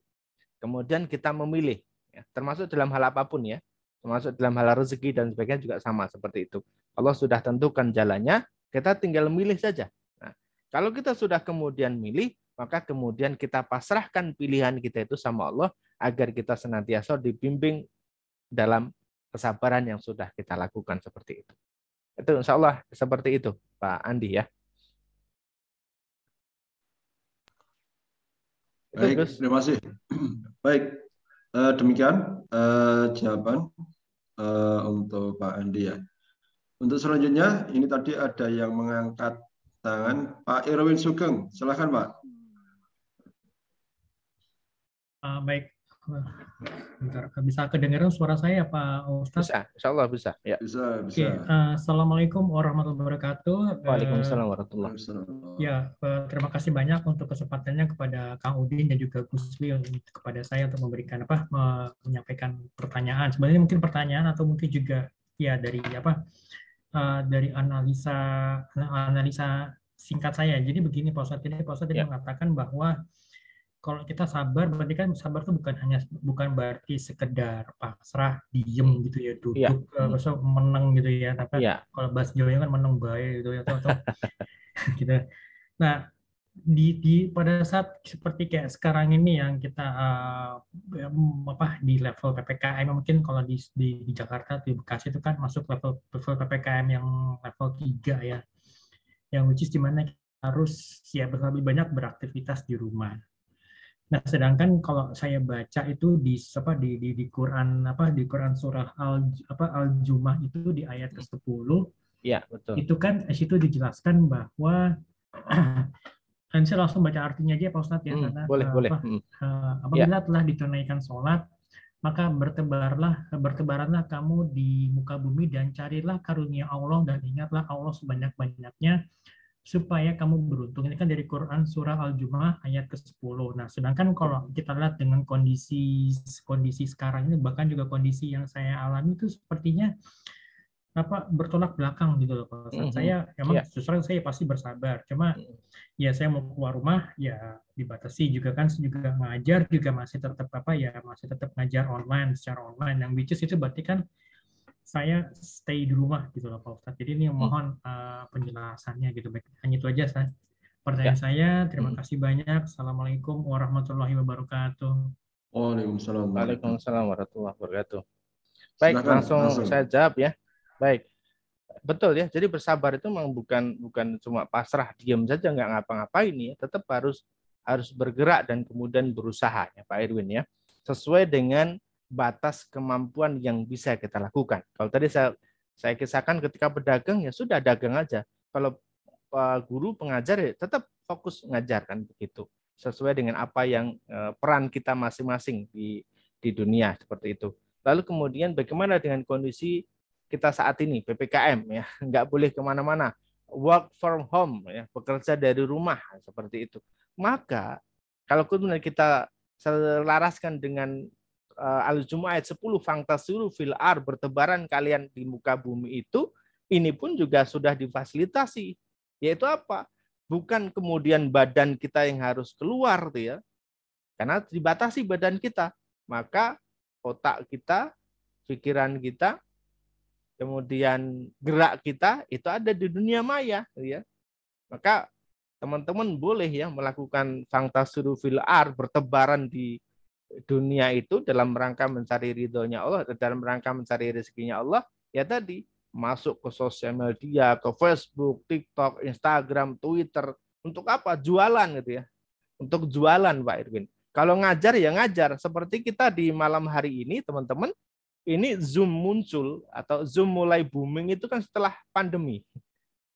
Kemudian kita memilih, ya, termasuk dalam hal apapun ya, termasuk dalam hal rezeki dan sebagainya juga sama seperti itu. Allah sudah tentukan jalannya, kita tinggal milih saja. Nah, kalau kita sudah kemudian milih, maka kemudian kita pasrahkan pilihan kita itu sama Allah agar kita senantiasa dibimbing dalam kesabaran yang sudah kita lakukan seperti itu. Itu insya Allah seperti itu Pak Andi ya. Baik, terima kasih. Baik, demikian jawaban untuk Pak Andi ya. Untuk selanjutnya, ini tadi ada yang mengangkat tangan, Pak Irwin Sugeng. Silakan Pak. Baik, bentar. Bisa kedengaran suara saya Pak Ustadz? Bisa, insya Allah bisa. Ya. Bisa. Oke, Assalamualaikum warahmatullahi wabarakatuh. Waalaikumsalam warahmatullahi wabarakatuh. Ya, terima kasih banyak untuk kesempatannya kepada Kang Udin dan juga Guswi kepada saya untuk memberikan menyampaikan pertanyaan. Sebenarnya mungkin pertanyaan atau mungkin juga ya dari dari analisa singkat saya. Jadi begini Pak Ustadz, Pak Ustadz tadi mengatakan bahwa kalau kita sabar, berarti kan sabar itu bukan berarti sekedar pasrah, diem gitu ya, duduk, meneng gitu ya. Tapi kalau bahasa Jawanya kan meneng bae gitu ya, atau gitu. Nah, pada saat seperti kayak sekarang ini yang kita di level PPKM, mungkin kalau di Jakarta, di Bekasi itu kan masuk level PPKM yang level 3 ya, yang which is dimana harus ya lebih banyak beraktivitas di rumah. Nah, sedangkan kalau saya baca itu di Quran di Quran surah Al-Jumu'ah itu di ayat ke-10. Iya, betul. Itu kan situ dijelaskan bahwa saya langsung baca artinya aja Pak Ustadz ya, karena boleh. Apabila telah ditunaikan sholat, maka bertebaranlah kamu di muka bumi dan carilah karunia Allah dan ingatlah Allah sebanyak-banyaknya supaya kamu beruntung. Ini kan dari Quran surah Al-Jumu'ah ayat ke-10. Nah, sedangkan kalau kita lihat dengan kondisi sekarang ini, bahkan juga kondisi yang saya alami itu sepertinya bertolak belakang gitu loh Pak Ustadz. Saya emang justru saya pasti bersabar. Cuma ya saya mau keluar rumah ya dibatasi juga kan, juga ngajar juga masih tetap ngajar secara online, yang which is itu berarti kan saya stay di rumah gitu loh Pak Ustadz. Jadi ini mohon penjelasannya gitu. Baik, hanya itu aja pertanyaan saya. Terima kasih banyak. Assalamualaikum warahmatullahi wabarakatuh. Waalaikumsalam warahmatullahi wabarakatuh. Baik, langsung saya jawab ya. Baik, betul ya. Jadi bersabar itu memang bukan cuma pasrah diam saja nggak ngapa-ngapain ya. Tetap harus bergerak dan kemudian berusaha ya Pak Irwin ya. Sesuai dengan batas kemampuan yang bisa kita lakukan. Kalau tadi saya kisahkan ketika pedagang ya sudah dagang aja. Kalau guru pengajar ya tetap fokus ngajar kan begitu. Sesuai dengan apa yang peran kita masing-masing di dunia seperti itu. Lalu kemudian bagaimana dengan kondisi kita saat ini PPKM ya, nggak boleh kemana-mana, work from home ya, bekerja dari rumah seperti itu. Maka kalau kemudian kita selaraskan dengan Al-Jumu'ah ayat 10, fangtasiru fil ar, bertebaran kalian di muka bumi itu, ini pun juga sudah difasilitasi. Yaitu apa? Bukan kemudian badan kita yang harus keluar tuh ya. Karena dibatasi badan kita. Maka otak kita, pikiran kita, kemudian gerak kita itu ada di dunia maya ya. Maka teman-teman boleh ya melakukan fangtasiru fil ar, bertebaran di dunia itu dalam rangka mencari ridhonya Allah, dalam rangka mencari rezekinya Allah, ya tadi masuk ke sosial media, ke Facebook, TikTok, Instagram, Twitter, Untuk apa? Jualan gitu ya. Untuk jualan Pak Irwin. Kalau ngajar ya ngajar. Seperti kita di malam hari ini teman-teman, ini Zoom muncul atau Zoom mulai booming itu kan setelah pandemi.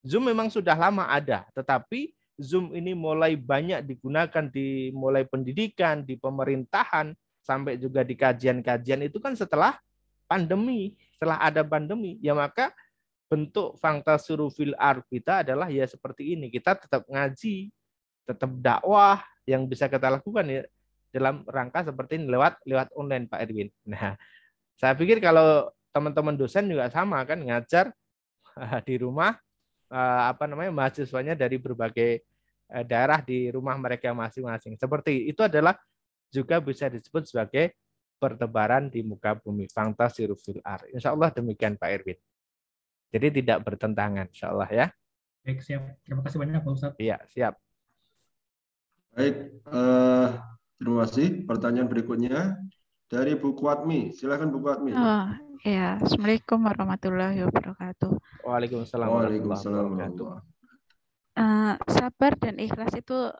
Zoom memang sudah lama ada, tetapi Zoom ini mulai banyak digunakan di mulai pendidikan, di pemerintahan, sampai juga di kajian-kajian itu kan setelah pandemi, setelah ada pandemi. Ya maka bentuk fantasiru fil ard kita adalah ya seperti ini. Kita tetap ngaji, tetap dakwah yang bisa kita lakukan ya dalam rangka seperti ini lewat online Pak Edwin. Nah, saya pikir kalau teman-teman dosen juga sama kan ngajar di rumah mahasiswanya dari berbagai daerah di rumah mereka masing-masing. Seperti itu adalah juga bisa disebut sebagai pertebaran di muka bumi, fantasiru fil ard. Insya Allah demikian Pak Irwin. Jadi tidak bertentangan, insya Allah ya. Baik, siap. Terima kasih banyak Pak Ustadz. Iya, siap. Baik, terima kasih. Pertanyaan berikutnya dari Bu Kuatmi. Silakan Bu Kuatmi. Oh, ya. Assalamualaikum warahmatullahi wabarakatuh. Waalaikumsalam Waalaikumsalam warahmatullahi wabarakatuh. Sabar dan ikhlas itu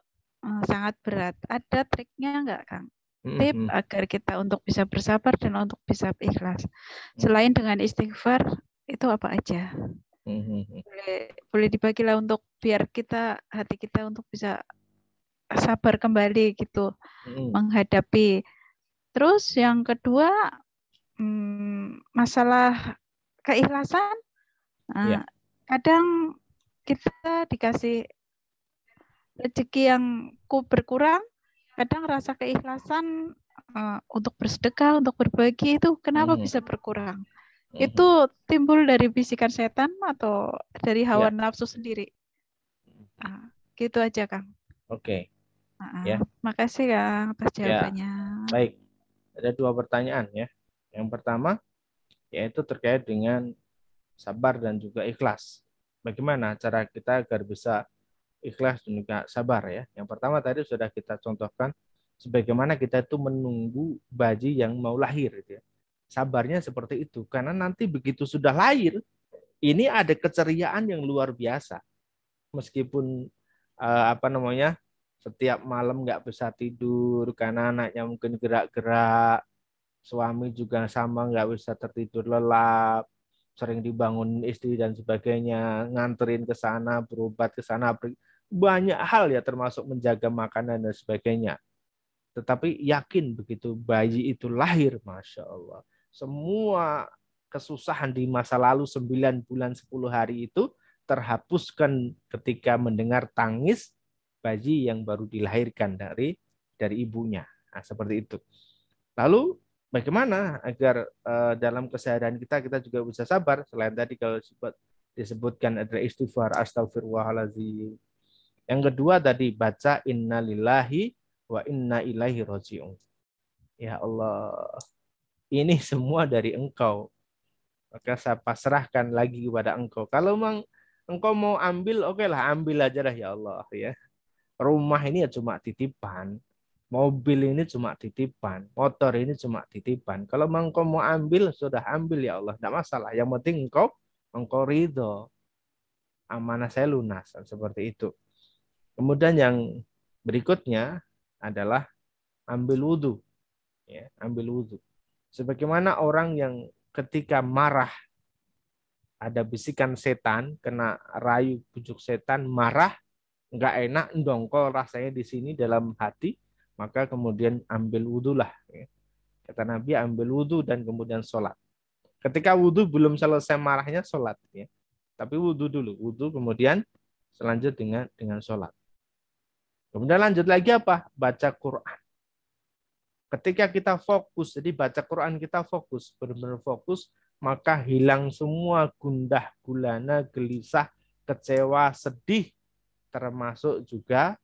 sangat berat. Ada triknya enggak, Kang? Tip agar kita untuk bisa bersabar dan untuk bisa ikhlas. Selain dengan istighfar, itu apa aja? Boleh dibagilah untuk biar kita hati kita untuk bisa sabar kembali gitu menghadapi. Terus yang kedua masalah keikhlasan. Kadang kita dikasih rezeki yang berkurang, kadang rasa keikhlasan untuk bersedekah, untuk berbagi itu kenapa bisa berkurang? Itu timbul dari bisikan setan atau dari hawa nafsu sendiri? Gitu aja, Kang. Oke. Makasih, Kang, atas jawabannya. Baik, ada 2 pertanyaan ya. Yang pertama yaitu terkait dengan sabar dan juga ikhlas. Bagaimana cara kita agar bisa ikhlas dan juga sabar ya. Yang pertama tadi sudah kita contohkan sebagaimana kita itu menunggu bayi yang mau lahir gitu ya. Sabarnya seperti itu karena nanti begitu sudah lahir ini ada keceriaan yang luar biasa. Meskipun setiap malam nggak bisa tidur karena anaknya mungkin gerak-gerak, suami juga sama nggak bisa tertidur lelap, sering dibangun istri dan sebagainya, nganterin ke sana, berobat ke sana, banyak hal ya termasuk menjaga makanan dan sebagainya. Tetapi yakin begitu bayi itu lahir, Masya Allah, semua kesusahan di masa lalu 9 bulan 10 hari itu terhapuskan ketika mendengar tangis bayi yang baru dilahirkan dari ibunya. Nah, seperti itu. Lalu bagaimana agar dalam keseharian kita juga bisa sabar? Selain tadi kalau disebutkan ada istighfar, astagfirullahaladzim. Yang kedua tadi baca innalillahi wa inna ilaihi raji'un. Ya Allah, ini semua dari Engkau. Maka saya pasrahkan lagi kepada Engkau. Kalau memang Engkau mau ambil, oke lah, ambil aja lah ya Allah ya. Rumah ini ya cuma titipan. Mobil ini cuma titipan, motor ini cuma titipan. Kalau engkau mau ambil, sudah ambil ya Allah, tidak masalah. Yang penting engkau ridho, amanah saya lunas, seperti itu. Kemudian yang berikutnya adalah ambil wudhu, ya, ambil wudhu. Sebagaimana orang yang ketika marah, ada bisikan setan, kena rayu bujuk setan, marah, nggak enak, ndongkol rasanya di sini dalam hati. Maka kemudian ambil wudhu lah. Kata Nabi ambil wudhu dan kemudian sholat. Ketika wudhu belum selesai marahnya sholat. Ya. Tapi wudhu dulu. Wudhu kemudian selanjut dengan sholat. Kemudian lanjut lagi apa? Baca Quran. Ketika kita fokus, jadi baca Quran kita fokus, benar-benar fokus, maka hilang semua gundah gulana, gelisah, kecewa, sedih, termasuk juga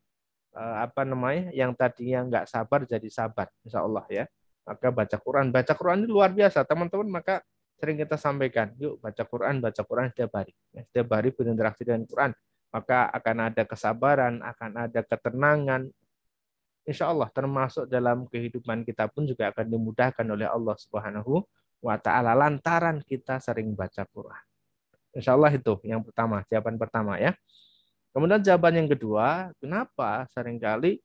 yang tadinya nggak sabar jadi sabar, insya Allah ya. Maka baca Quran ini luar biasa teman-teman. Maka sering kita sampaikan, yuk baca Quran setiap hari. Setiap hari berinteraksi dengan Quran, maka akan ada kesabaran, akan ada ketenangan. Insya Allah termasuk dalam kehidupan kita pun juga akan dimudahkan oleh Allah Subhanahu wa Ta'ala lantaran kita sering baca Quran. Insya Allah itu yang pertama, jawaban pertama ya. Kemudian jawaban yang kedua, kenapa seringkali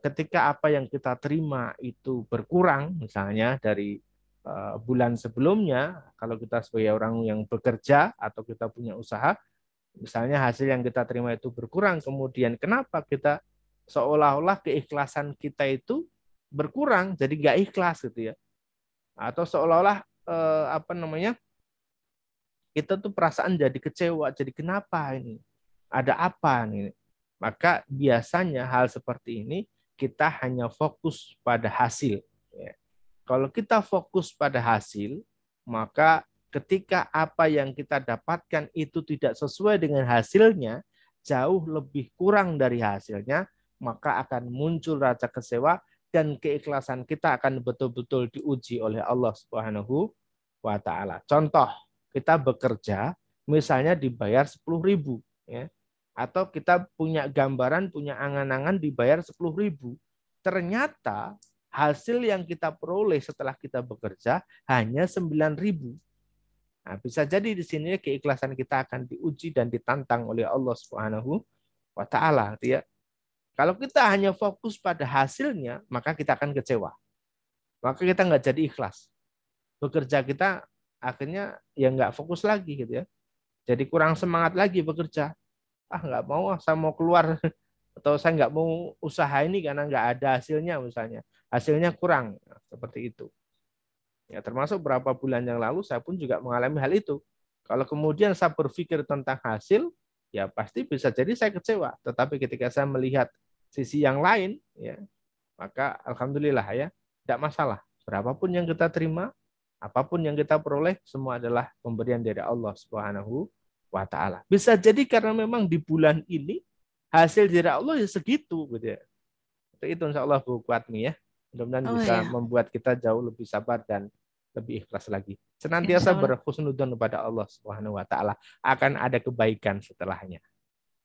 ketika apa yang kita terima itu berkurang, misalnya dari bulan sebelumnya, kalau kita sebagai orang yang bekerja atau kita punya usaha, misalnya hasil yang kita terima itu berkurang, kemudian kenapa kita seolah-olah keikhlasan kita itu berkurang, jadi nggak ikhlas gitu ya, atau seolah-olah kita tuh perasaan jadi kecewa, jadi kenapa ini, ada apa nih? Maka biasanya hal seperti ini kita hanya fokus pada hasil. Kalau kita fokus pada hasil, maka ketika apa yang kita dapatkan itu tidak sesuai dengan hasilnya, jauh lebih kurang dari hasilnya, maka akan muncul rasa kecewa dan keikhlasan kita akan betul-betul diuji oleh Allah Subhanahu wa taala. Contoh, kita bekerja misalnya dibayar 10.000 ya. Atau kita punya gambaran, punya angan-angan dibayar 10.000. Ternyata hasil yang kita peroleh setelah kita bekerja hanya 9.000. Nah, bisa jadi di sini keikhlasan kita akan diuji dan ditantang oleh Allah Subhanahu wa taala, ya. Kalau kita hanya fokus pada hasilnya, maka kita akan kecewa. Maka kita nggak jadi ikhlas. Bekerja kita akhirnya ya nggak fokus lagi gitu ya. Jadi kurang semangat lagi bekerja. Nggak mau, saya mau keluar atau saya nggak mau usaha ini karena nggak ada hasilnya misalnya. Hasilnya kurang, seperti itu. Ya, termasuk beberapa bulan yang lalu saya pun juga mengalami hal itu. Kalau kemudian saya berpikir tentang hasil, ya pasti bisa jadi saya kecewa. Tetapi ketika saya melihat sisi yang lain, ya maka alhamdulillah ya, tidak masalah. Berapapun yang kita terima, apapun yang kita peroleh, semua adalah pemberian dari Allah Subhanahu wa taala. Bisa jadi karena memang di bulan ini hasil dari Allah ya segitu gitu ya. Itu insya Allah Bu Kuatmi ya. Mudah-mudahan bisa membuat kita jauh lebih sabar dan lebih ikhlas lagi. Senantiasa berhusnudzon kepada Allah Subhanahu wa taala, akan ada kebaikan setelahnya.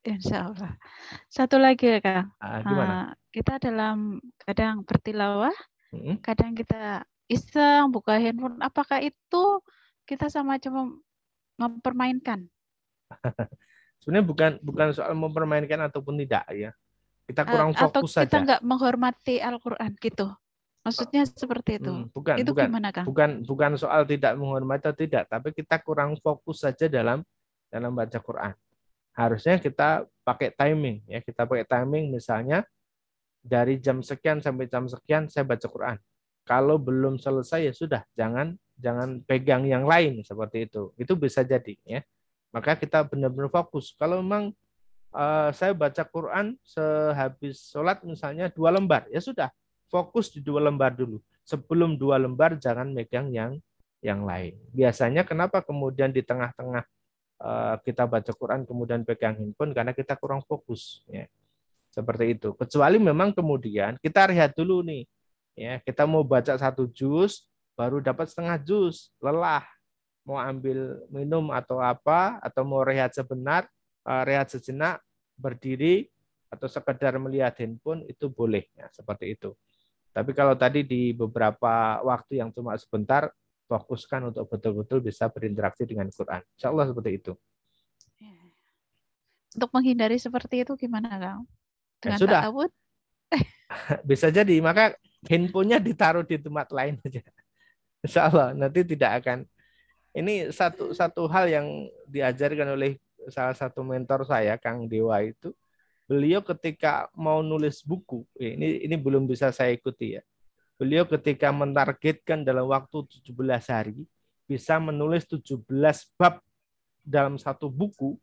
Insya Allah. Satu lagi ya Kang. Gimana? Kita kadang bertilawah, kadang kita iseng buka handphone. Apakah itu kita sama cuma mempermainkan? Sebenarnya bukan soal mempermainkan ataupun tidak ya. Kita kurang fokus saja. Atau kita nggak menghormati Al-Quran gitu. Maksudnya seperti itu. Gimana Kang? Bukan soal tidak menghormati atau tidak, tapi kita kurang fokus saja dalam baca Quran. Harusnya kita pakai timing ya. Kita pakai timing misalnya dari jam sekian sampai jam sekian saya baca Quran. Kalau belum selesai ya sudah, jangan pegang yang lain seperti itu. Itu bisa jadi ya. Maka kita benar-benar fokus. Kalau memang saya baca Quran sehabis sholat misalnya 2 lembar, ya sudah, fokus di 2 lembar dulu. Sebelum 2 lembar jangan megang yang lain. Biasanya kenapa kemudian di tengah-tengah kita baca Quran kemudian pegang handphone, karena kita kurang fokus ya. Seperti itu. Kecuali memang kemudian kita rehat dulu nih. Ya, kita mau baca 1 juz baru dapat setengah juz, lelah. Mau ambil minum atau apa, atau mau rehat sejenak, berdiri atau sekedar melihat handphone, itu boleh ya, seperti itu. Tapi kalau tadi di beberapa waktu yang cuma sebentar, fokuskan untuk betul-betul bisa berinteraksi dengan Quran. Insya Allah seperti itu. Untuk menghindari seperti itu gimana Kang? Dengan sudah. ta'awud? Bisa jadi, maka handphonenya ditaruh di tempat lain aja. Insya Allah nanti tidak akan. Ini satu hal yang diajarkan oleh salah satu mentor saya, Kang Dewa itu. Beliau ketika mau nulis buku, ini belum bisa saya ikuti ya. Beliau ketika mentargetkan dalam waktu 17 hari bisa menulis 17 bab dalam satu buku,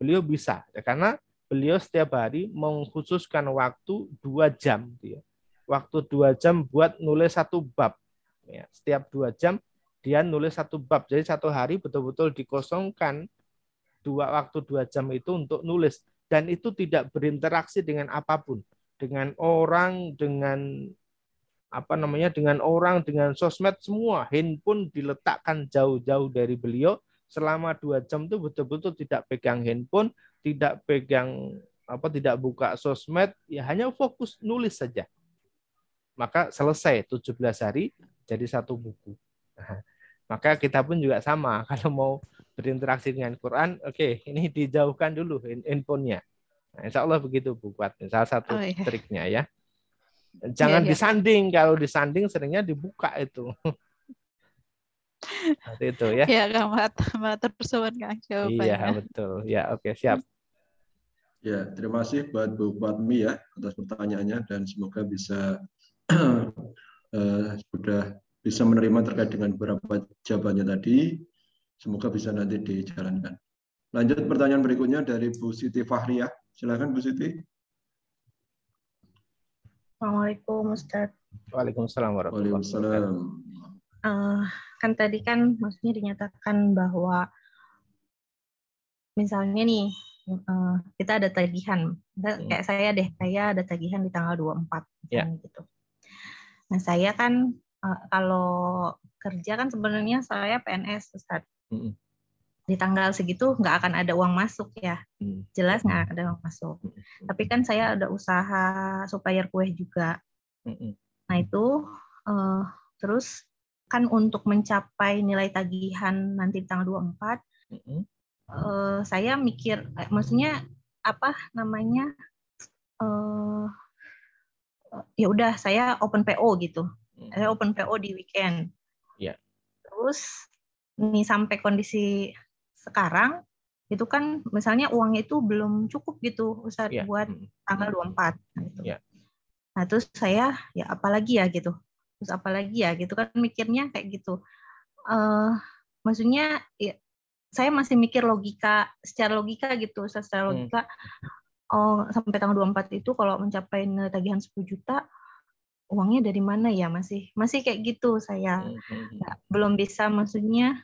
beliau bisa. Karena beliau setiap hari mengkhususkan waktu 2 jam. Waktu 2 jam buat nulis 1 bab. Ya, setiap 2 jam dia nulis 1 bab. Jadi 1 hari betul-betul dikosongkan waktu 2 jam itu untuk nulis. Dan itu tidak berinteraksi dengan apapun. Dengan orang, dengan dengan sosmed, semua. Handphone diletakkan jauh-jauh dari beliau. Selama 2 jam itu betul-betul tidak pegang handphone, tidak buka sosmed, ya hanya fokus nulis saja. Maka selesai 17 hari jadi 1 buku. Maka kita pun juga sama, kalau mau berinteraksi dengan Quran, oke, ini dijauhkan dulu handphonenya. Nah, insya Allah begitu Bu Kuat. Salah satu Oh, iya. triknya ya. Jangan Iya. disanding. Kalau disanding seringnya dibuka itu. Seperti itu ya. Ya, Kang, matur suwun Kang Iya, jawabannya. betul. Ya, oke, siap. Ya, terima kasih buat Bu Fatmi ya atas pertanyaannya dan semoga bisa sudah bisa menerima terkait dengan beberapa jawabannya tadi. Semoga bisa nanti dijalankan. Lanjut pertanyaan berikutnya dari Bu Siti Fahriah. Silakan Bu Siti. Assalamualaikum Ustaz. Waalaikumsalam warahmatullahi wabarakatuh. Waalaikumsalam. Kan tadi kan maksudnya dinyatakan bahwa misalnya nih kita ada tagihan. Kayak saya ada tagihan di tanggal 24 misalnya gitu. Nah, saya kan kalau kerja kan sebenarnya saya PNS Ustaz. Di tanggal segitu nggak akan ada uang masuk ya. Jelas nggak ada uang masuk. Tapi kan saya ada usaha supplier kue juga. Nah itu terus kan untuk mencapai nilai tagihan nanti tanggal 24, saya mikir, maksudnya apa namanya, ya udah saya open PO gitu. Saya open PO di weekend. Terus nih sampai kondisi sekarang itu kan misalnya uangnya itu belum cukup gitu Ustaz buat tanggal 24 gitu. Nah, terus saya ya apalagi ya gitu. Terus apalagi ya gitu kan mikirnya kayak gitu. Maksudnya ya, saya masih mikir secara logika gitu, secara logika sampai tanggal 24 itu kalau mencapai tagihan 10 juta uangnya dari mana ya, masih kayak gitu saya. Belum bisa maksudnya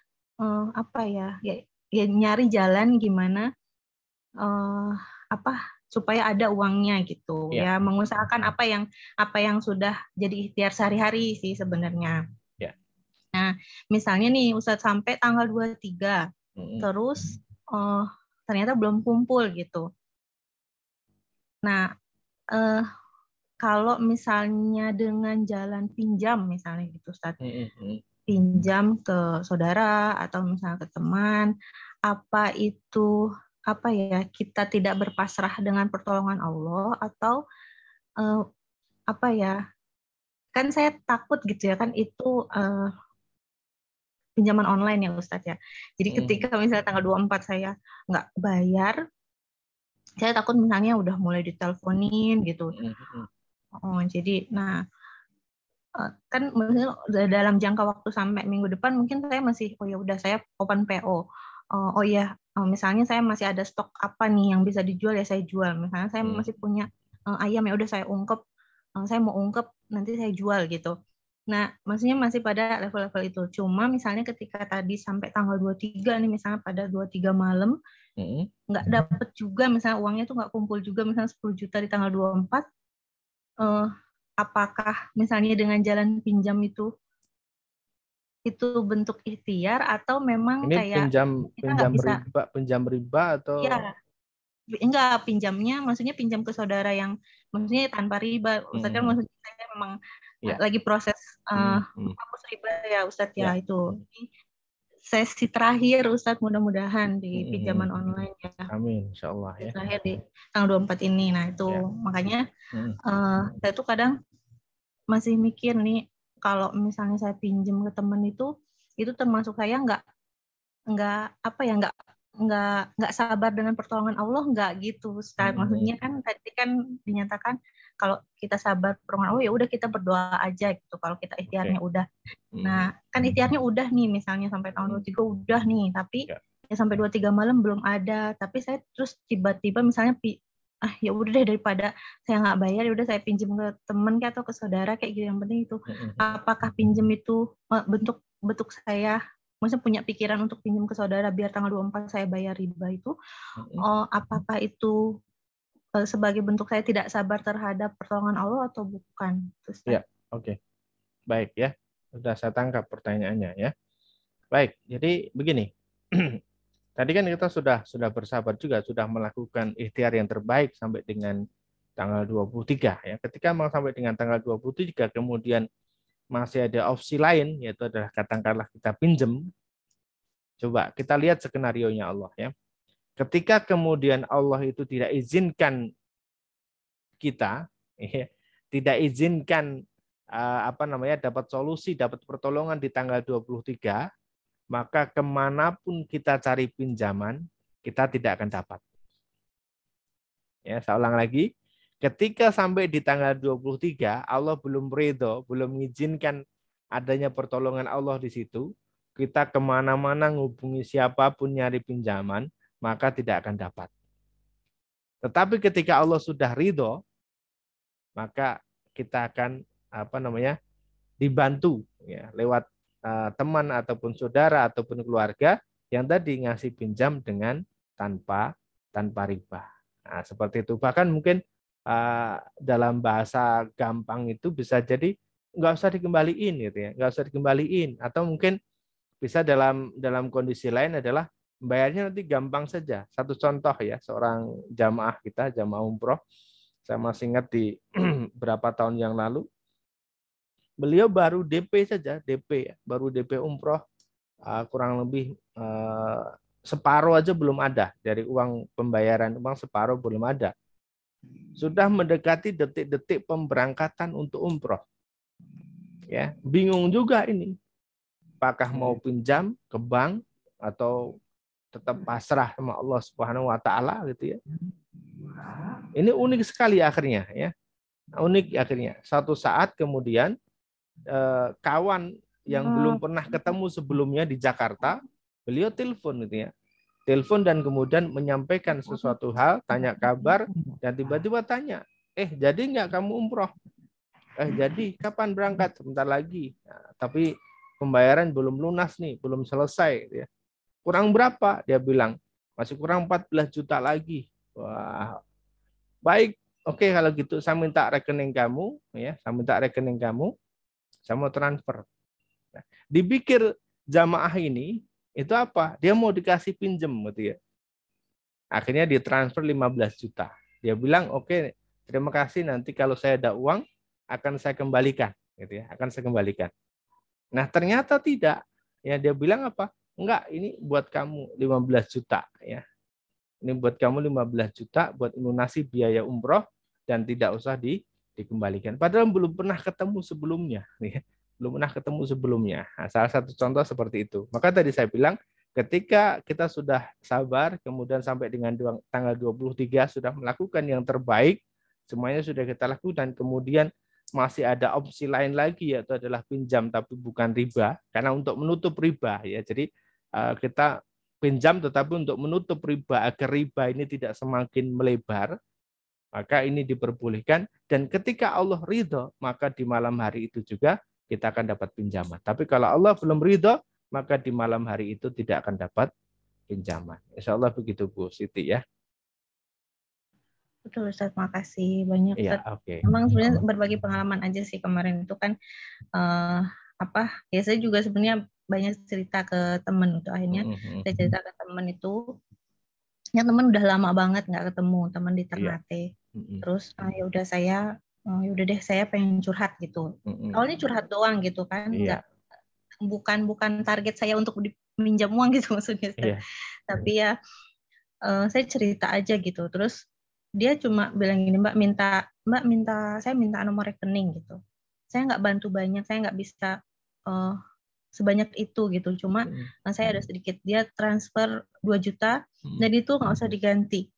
apa ya nyari jalan gimana supaya ada uangnya gitu ya, mengusahakan apa yang sudah jadi ikhtiar sehari-hari sih sebenarnya. Nah, misalnya nih Ustadz sampai tanggal 23 terus ternyata belum kumpul gitu. Nah, kalau misalnya dengan jalan pinjam misalnya gitu Ustadz, pinjam ke saudara atau misalnya ke teman, apa itu kita tidak berpasrah dengan pertolongan Allah atau kan saya takut gitu ya, kan itu pinjaman online ya Ustadz ya. Jadi ketika misalnya tanggal 24 saya nggak bayar, saya takut misalnya udah mulai diteleponin gitu. Jadi kan dalam jangka waktu sampai minggu depan mungkin saya masih ya udah saya open PO. Misalnya saya masih ada stok apa nih yang bisa dijual ya saya jual. Misalnya saya masih punya ayam ya udah saya mau ungkep nanti saya jual gitu. Nah, maksudnya masih pada level-level itu. Cuma misalnya ketika tadi sampai tanggal 23 nih misalnya pada 23 malam nggak dapet juga, misalnya uangnya tuh nggak kumpul juga, misalnya 10 juta di tanggal 24, apakah misalnya dengan jalan pinjam itu bentuk ikhtiar atau memang ini kayak pinjam riba atau ya, enggak, pinjamnya maksudnya pinjam ke saudara yang maksudnya tanpa riba. Ustadz kan maksudnya saya memang lagi proses hapus riba ya Ustadz ya. Itu sesi terakhir Ustadz, mudah-mudahan di pinjaman online ya. Amin, insyaallah ya. Terakhir di tanggal 24 ini. Nah itu makanya saya tuh kadang masih mikir nih, kalau misalnya saya pinjam ke teman itu termasuk saya nggak sabar dengan pertolongan Allah, nggak gitu Ustaz. Maksudnya kan tadi kan dinyatakan kalau kita sabar pertolongan Allah ya udah kita berdoa aja gitu kalau kita ikhtiarnya udah. Nah kan ikhtiarnya udah nih misalnya sampai tanggal 23 udah nih, tapi ya sampai 23 malam belum ada, tapi saya terus tiba-tiba misalnya ya udah deh, daripada saya nggak bayar ya udah saya pinjam ke teman kayak atau ke saudara kayak gitu. Yang penting itu apakah pinjam itu bentuk saya maksudnya punya pikiran untuk pinjam ke saudara biar tanggal 24 saya bayar riba itu, apakah itu sebagai bentuk saya tidak sabar terhadap pertolongan Allah atau bukan? Ya, oke. Baik ya, sudah saya tangkap pertanyaannya ya. Baik, jadi begini. Tadi kan kita sudah bersabar juga, sudah melakukan ikhtiar yang terbaik sampai dengan tanggal 23 ya. Ketika mau sampai dengan tanggal 23 kemudian masih ada opsi lain, yaitu adalah katakanlah kita pinjam. Coba kita lihat skenarionya Allah ya. Ketika kemudian Allah itu tidak izinkan kita, tidak izinkan dapat solusi, dapat pertolongan di tanggal 23, maka kemanapun kita cari pinjaman, kita tidak akan dapat. Ya, saya ulang lagi, ketika sampai di tanggal 23, Allah belum ridho, belum mengizinkan adanya pertolongan Allah di situ, kita kemana-mana ngubungi siapapun nyari pinjaman, maka tidak akan dapat. Tetapi ketika Allah sudah ridho, maka kita akan dibantu ya lewat teman ataupun saudara ataupun keluarga yang tadi ngasih pinjam dengan tanpa riba. Nah, seperti itu. Bahkan mungkin dalam bahasa gampang itu bisa jadi nggak usah dikembaliin gitu ya, nggak usah dikembaliin, atau mungkin bisa dalam kondisi lain adalah bayarnya nanti gampang saja. Satu contoh ya, seorang jamaah kita, jamaah umroh, saya masih ingat di berapa tahun yang lalu, beliau baru DP saja, baru DP umroh, kurang lebih separuh aja belum ada dari uang pembayaran, uang separuh belum ada. Sudah mendekati detik-detik pemberangkatan untuk umroh. Ya, bingung juga ini. Apakah mau pinjam ke bank atau tetap pasrah sama Allah Subhanahu wa taala gitu ya. Ini unik sekali akhirnya ya. Unik akhirnya. Satu saat kemudian kawan yang belum pernah ketemu sebelumnya di Jakarta, beliau telepon gitu ya. Telepon dan kemudian menyampaikan sesuatu hal, tanya kabar, dan tiba-tiba tanya, jadi nggak kamu umroh? Jadi, kapan berangkat? Sebentar lagi. Nah, tapi pembayaran belum lunas nih, belum selesai. Ya. Kurang berapa? Dia bilang, masih kurang 14 juta lagi. Wah, baik. Oke, kalau gitu saya minta rekening kamu, ya, saya mau transfer. Nah, dipikir jamaah ini itu apa? Dia mau dikasih pinjem gitu ya. Akhirnya ditransfer 15 juta. Dia bilang, oke, terima kasih, nanti kalau saya ada uang akan saya kembalikan, gitu ya, akan saya kembalikan. Nah, ternyata tidak. Ya, dia bilang apa? Enggak, ini buat kamu 15 juta ya. Ini buat kamu 15 juta buat lunasi biaya umroh dan tidak usah dikembalikan. Padahal belum pernah ketemu sebelumnya. Belum pernah ketemu sebelumnya. Nah, salah satu contoh seperti itu. Maka tadi saya bilang, ketika kita sudah sabar, kemudian sampai dengan tanggal 23 sudah melakukan yang terbaik, semuanya sudah kita lakukan, kemudian masih ada opsi lain lagi, yaitu adalah pinjam tapi bukan riba, karena untuk menutup riba ya. Jadi kita pinjam tetapi untuk menutup riba agar riba ini tidak semakin melebar, maka ini diperbolehkan. Dan ketika Allah ridho, maka di malam hari itu juga kita akan dapat pinjaman. Tapi kalau Allah belum ridho, maka di malam hari itu tidak akan dapat pinjaman. Insya Allah begitu Bu Siti ya. Betul Ustaz, makasih banyak Ustaz. Ya, okay. Memang sebenarnya berbagi pengalaman aja sih kemarin itu kan ya saya juga sebenarnya banyak cerita ke teman itu, akhirnya saya cerita ke teman itu, ya teman udah lama banget nggak ketemu, teman di Ternate. Terus ya udah ya udah deh saya pengen curhat gitu. Awalnya curhat doang gitu kan, nggak bukan target saya untuk minjam uang gitu maksudnya. Tapi ya saya cerita aja gitu. Terus dia cuma bilang gini, Mbak saya minta nomor rekening gitu. Saya nggak bantu banyak, saya nggak bisa sebanyak itu gitu. Cuma saya ada sedikit, dia transfer 2 juta dan itu nggak usah diganti.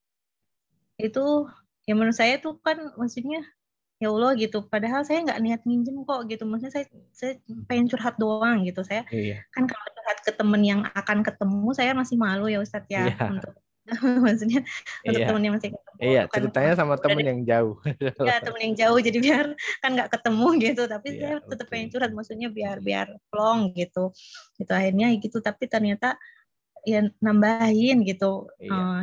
Itu ya menurut saya tuh kan maksudnya ya Allah gitu. Padahal saya nggak niat minjem kok gitu. Maksudnya saya pengen curhat doang gitu. Saya kan kalau curhat ke temen yang akan ketemu, saya masih malu ya Ustadz ya untuk maksudnya untuk temen yang masih ketemu. Iya, ceritanya sama temen yang jauh. Iya, temen yang jauh, jadi biar kan nggak ketemu gitu. Tapi saya tetap pengen curhat, maksudnya biar plong gitu. Gitu akhirnya gitu. Tapi ternyata ya nambahin gitu.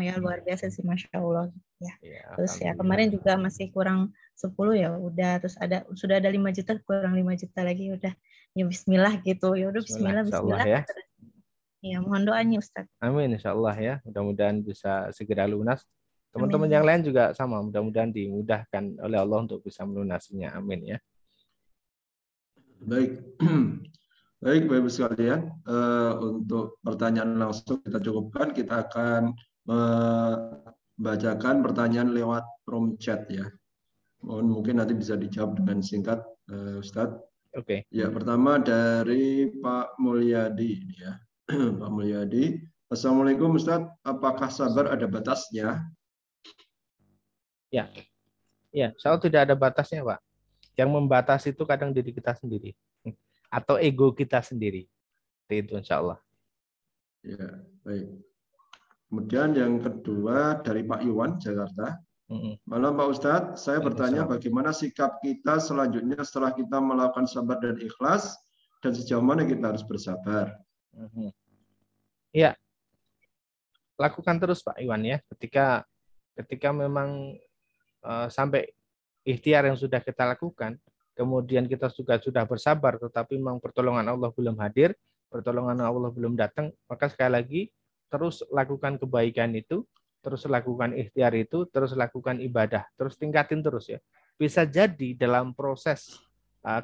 Ya luar biasa sih, Masya Allah. Ya. Terus ya kemarin juga masih kurang 10 ya udah. Terus sudah ada 5 juta, kurang 5 juta lagi udah. Ya Bismillah gitu. Ya udah Bismillah. Ya. Ya, mohon doanya Ustaz. Amin, insya Allah ya. Mudah-mudahan bisa segera lunas. Teman-teman yang lain juga sama. Mudah-mudahan dimudahkan oleh Allah untuk bisa melunasinya. Amin ya. Baik. Baik, Bapak Ibu sekalian. Untuk pertanyaan langsung kita cukupkan. Kita akan membacakan pertanyaan lewat room chat ya. Mungkin nanti bisa dijawab dengan singkat, Ustadz. Oke. Ya, pertama dari Pak Mulyadi ya. Pak Mulyadi, Assalamualaikum Ustadz, apakah sabar ada batasnya? Ya, soal tidak ada batasnya, Pak. Yang membatasi itu kadang diri kita sendiri atau ego kita sendiri. Itu insya Allah. Ya, baik. Kemudian yang kedua dari Pak Iwan, Jakarta. Malam Pak Ustadz, saya bertanya bagaimana sikap kita selanjutnya setelah kita melakukan sabar dan ikhlas, dan sejauh mana kita harus bersabar? Ya, lakukan terus Pak Iwan ya. Ketika memang sampai ikhtiar yang sudah kita lakukan, kemudian kita juga sudah bersabar, tetapi memang pertolongan Allah belum hadir, pertolongan Allah belum datang, maka sekali lagi terus lakukan kebaikan itu, terus lakukan ikhtiar itu, terus lakukan ibadah, terus tingkatin terus ya. Bisa jadi dalam proses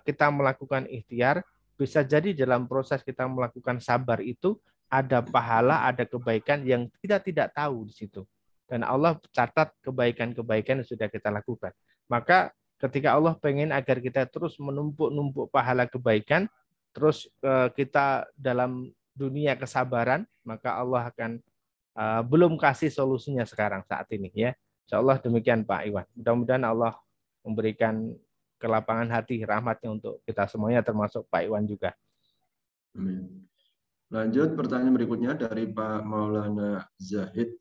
kita melakukan ikhtiar, bisa jadi dalam proses kita melakukan sabar itu ada pahala, ada kebaikan yang kita tidak tahu di situ. Dan Allah catat kebaikan-kebaikan yang sudah kita lakukan. Maka ketika Allah pengen agar kita terus menumpuk-numpuk pahala kebaikan, terus kita dalam dunia kesabaran, maka Allah akan belum kasih solusinya sekarang saat ini ya. Insya Allah demikian Pak Iwan. Mudah-mudahan Allah memberikan kelapangan hati rahmatnya untuk kita semuanya termasuk Pak Iwan juga. Amin. Lanjut pertanyaan berikutnya dari Pak Maulana Zahid.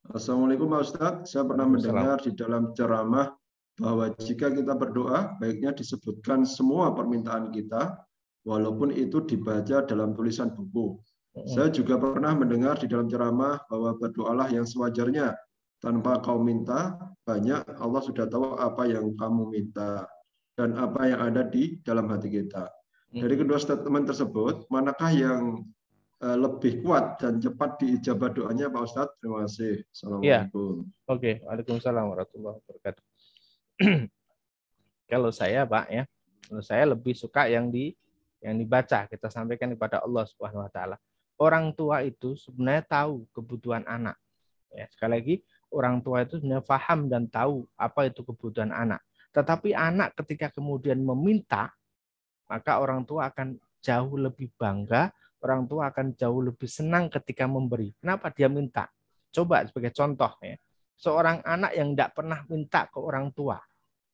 Assalamualaikum Pak Ustadz, saya pernah mendengar di dalam ceramah bahwa jika kita berdoa, baiknya disebutkan semua permintaan kita, walaupun itu dibaca dalam tulisan buku. Saya juga pernah mendengar di dalam ceramah bahwa berdoalah yang sewajarnya, tanpa kau minta banyak, Allah sudah tahu apa yang kamu minta, dan apa yang ada di dalam hati kita. Dari kedua statement tersebut, manakah yang lebih kuat dan cepat diijabah doanya Pak Ustadz? Terima kasih. Assalamualaikum. Ya. Oke, waalaikumsalam warahmatullahi wabarakatuh. Kalau saya Pak ya, kalau saya lebih suka yang dibaca, kita sampaikan kepada Allah Subhanahu wa taala. Orang tua itu sebenarnya tahu kebutuhan anak. Ya, sekali lagi, orang tua itu sebenarnya paham dan tahu apa itu kebutuhan anak. Tetapi anak ketika kemudian meminta, maka orang tua akan jauh lebih bangga, orang tua akan jauh lebih senang ketika memberi. Kenapa dia minta? Coba sebagai contoh ya. Seorang anak yang tidak pernah minta ke orang tua.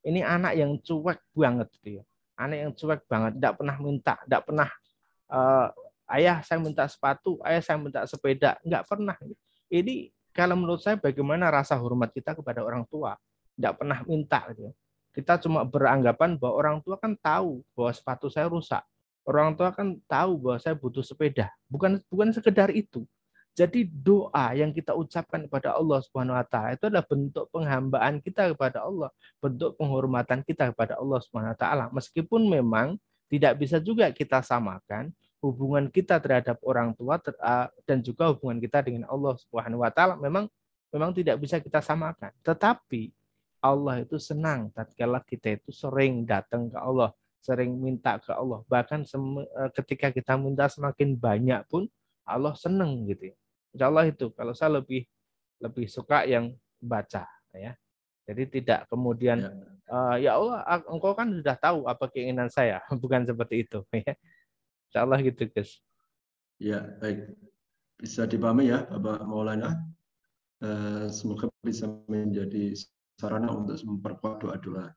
Ini anak yang cuek banget gitu ya. Anak yang cuek banget, tidak pernah minta, tidak pernah ayah saya minta sepatu, ayah saya minta sepeda, enggak pernah. Ini kalau menurut saya bagaimana rasa hormat kita kepada orang tua? Tidak pernah minta gitu. Kita cuma beranggapan bahwa orang tua kan tahu bahwa sepatu saya rusak. Orang tua kan tahu bahwa saya butuh sepeda. Bukan sekedar itu. Jadi doa yang kita ucapkan kepada Allah Subhanahu wa taala itu adalah bentuk penghambaan kita kepada Allah, bentuk penghormatan kita kepada Allah Subhanahu wa taala. Meskipun memang tidak bisa juga kita samakan hubungan kita terhadap orang tua dan juga hubungan kita dengan Allah Subhanahu wa taala memang tidak bisa kita samakan. Tetapi Allah itu senang tatkala kita itu sering datang ke Allah, sering minta ke Allah. Bahkan ketika kita minta semakin banyak pun Allah senang gitu. Insya Allah itu kalau saya lebih suka yang baca ya. Jadi tidak kemudian ya Allah engkau kan sudah tahu apa keinginan saya, bukan seperti itu ya. Insya Allah gitu guys. Ya baik, bisa dipahami ya Bapak Maulana. Semoga bisa menjadi sarana untuk memperkuat doa-doa.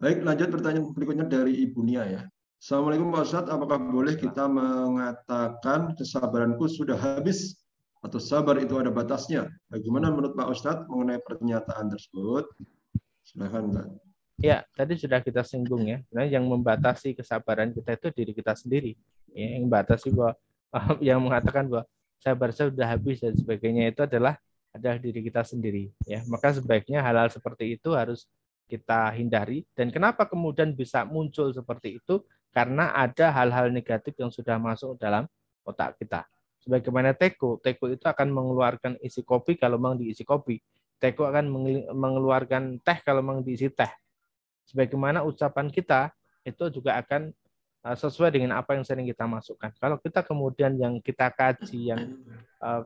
Baik, lanjut pertanyaan berikutnya dari Ibu Nia ya. Assalamualaikum Pak Ustadz, apakah boleh kita mengatakan kesabaranku sudah habis atau sabar itu ada batasnya? Bagaimana menurut Pak Ustadz mengenai pernyataan tersebut? Silakan Pak. Ya, tadi sudah kita singgung ya. Sebenarnya yang membatasi kesabaran kita itu diri kita sendiri. Ya, yang membatasi bahwa yang mengatakan bahwa sabar saya sudah habis dan sebagainya itu adalah diri kita sendiri. Ya, maka sebaiknya hal-hal seperti itu harus kita hindari. Dan kenapa kemudian bisa muncul seperti itu? Karena ada hal-hal negatif yang sudah masuk dalam otak kita. Sebagaimana teko itu akan mengeluarkan isi kopi kalau memang diisi kopi. Teko akan mengeluarkan teh kalau memang diisi teh. Sebagaimana ucapan kita itu juga akan sesuai dengan apa yang sering kita masukkan. Kalau kita kemudian yang kita kaji, yang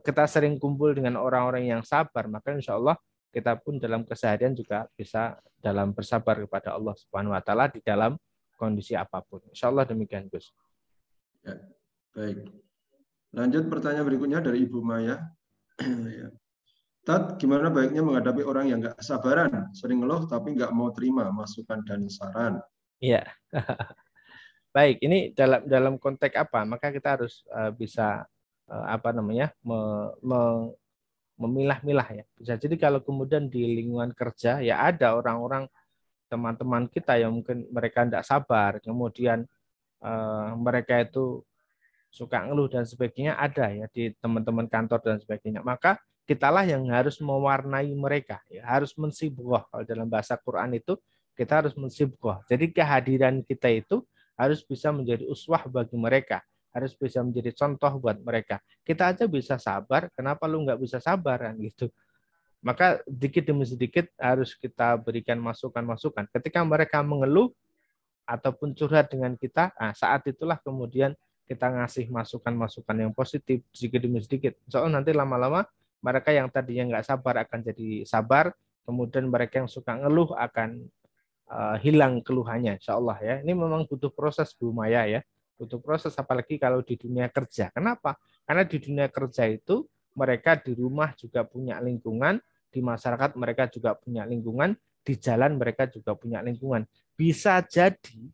kita sering kumpul dengan orang-orang yang sabar, maka insya Allah kita pun dalam keseharian juga bisa dalam bersabar kepada Allah Subhanahu Wa Taala di dalam kondisi apapun. Insya Allah demikian, Gus. Ya, baik. Lanjut pertanyaan berikutnya dari Ibu Maya. Tat, gimana baiknya menghadapi orang yang nggak sabaran, sering ngeluh tapi nggak mau terima masukan dan saran? Iya. Baik, ini dalam konteks apa? Maka kita harus bisa memilah-milah ya. Bisa jadi kalau kemudian di lingkungan kerja ya ada orang-orang teman-teman kita yang mungkin mereka tidak sabar, kemudian mereka itu suka ngeluh dan sebagainya, ada ya di teman-teman kantor dan sebagainya. Maka kitalah yang harus mewarnai mereka, ya, harus mensibghah. Kalau dalam bahasa Quran itu kita harus mensibghah. Jadi kehadiran kita itu harus bisa menjadi uswah bagi mereka, harus bisa menjadi contoh buat mereka. Kita aja bisa sabar, kenapa lu nggak bisa sabar kan gitu. Maka sedikit demi sedikit harus kita berikan masukan-masukan. Ketika mereka mengeluh ataupun curhat dengan kita, saat itulah kemudian kita ngasih masukan-masukan yang positif sedikit demi sedikit. Soalnya nanti lama-lama mereka yang tadinya nggak sabar akan jadi sabar, kemudian mereka yang suka ngeluh akan hilang keluhannya, insya Allah ya. Ini memang butuh proses, Bu Maya ya, butuh proses, apalagi kalau di dunia kerja. Kenapa? Karena di dunia kerja itu mereka di rumah juga punya lingkungan, di masyarakat mereka juga punya lingkungan, di jalan mereka juga punya lingkungan. Bisa jadi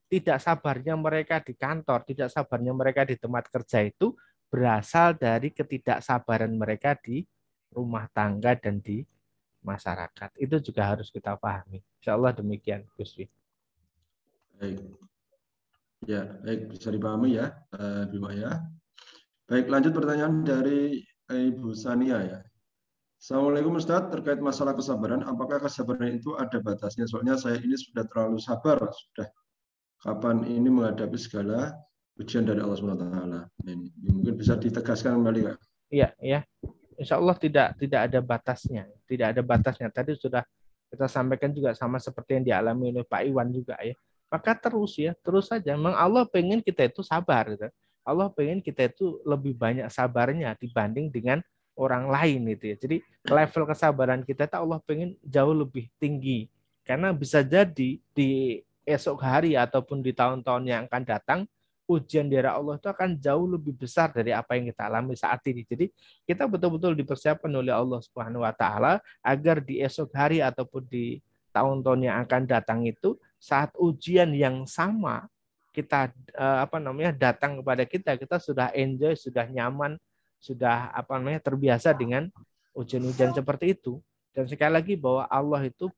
tidak sabarnya mereka di kantor, tidak sabarnya mereka di tempat kerja itu berasal dari ketidaksabaran mereka di rumah tangga dan di masyarakat. Itu juga harus kita pahami. Insya Allah demikian, Gus Wi. Baik. Ya, baik, bisa dipahami ya, Bu Maya. Baik, lanjut pertanyaan dari Ibu Sania ya. Assalamualaikum Ustadz, terkait masalah kesabaran, apakah kesabaran itu ada batasnya? Soalnya saya ini sudah terlalu sabar, sudah kapan ini menghadapi segala ujian dari Allah SWT. Ini mungkin bisa ditegaskan kembali, Kak? Iya, ya. Insya Allah tidak ada batasnya, tidak ada batasnya. Tadi sudah kita sampaikan juga sama seperti yang dialami oleh Pak Iwan juga ya. Maka terus saja. Memang Allah pengen kita itu sabar, gitu. Allah pengen kita itu lebih banyak sabarnya dibanding dengan orang lain itu ya. Jadi level kesabaran kita itu Allah pengen jauh lebih tinggi, karena bisa jadi di esok hari ataupun di tahun-tahun yang akan datang ujian dari Allah itu akan jauh lebih besar dari apa yang kita alami saat ini. Jadi kita betul-betul dipersiapkan oleh Allah Subhanahu Wa Taala agar di esok hari ataupun di tahun-tahun yang akan datang itu saat ujian yang sama kita datang kepada kita sudah enjoy, sudah nyaman, sudah terbiasa dengan ujian-ujian seperti itu. Dan sekali lagi bahwa Allah itu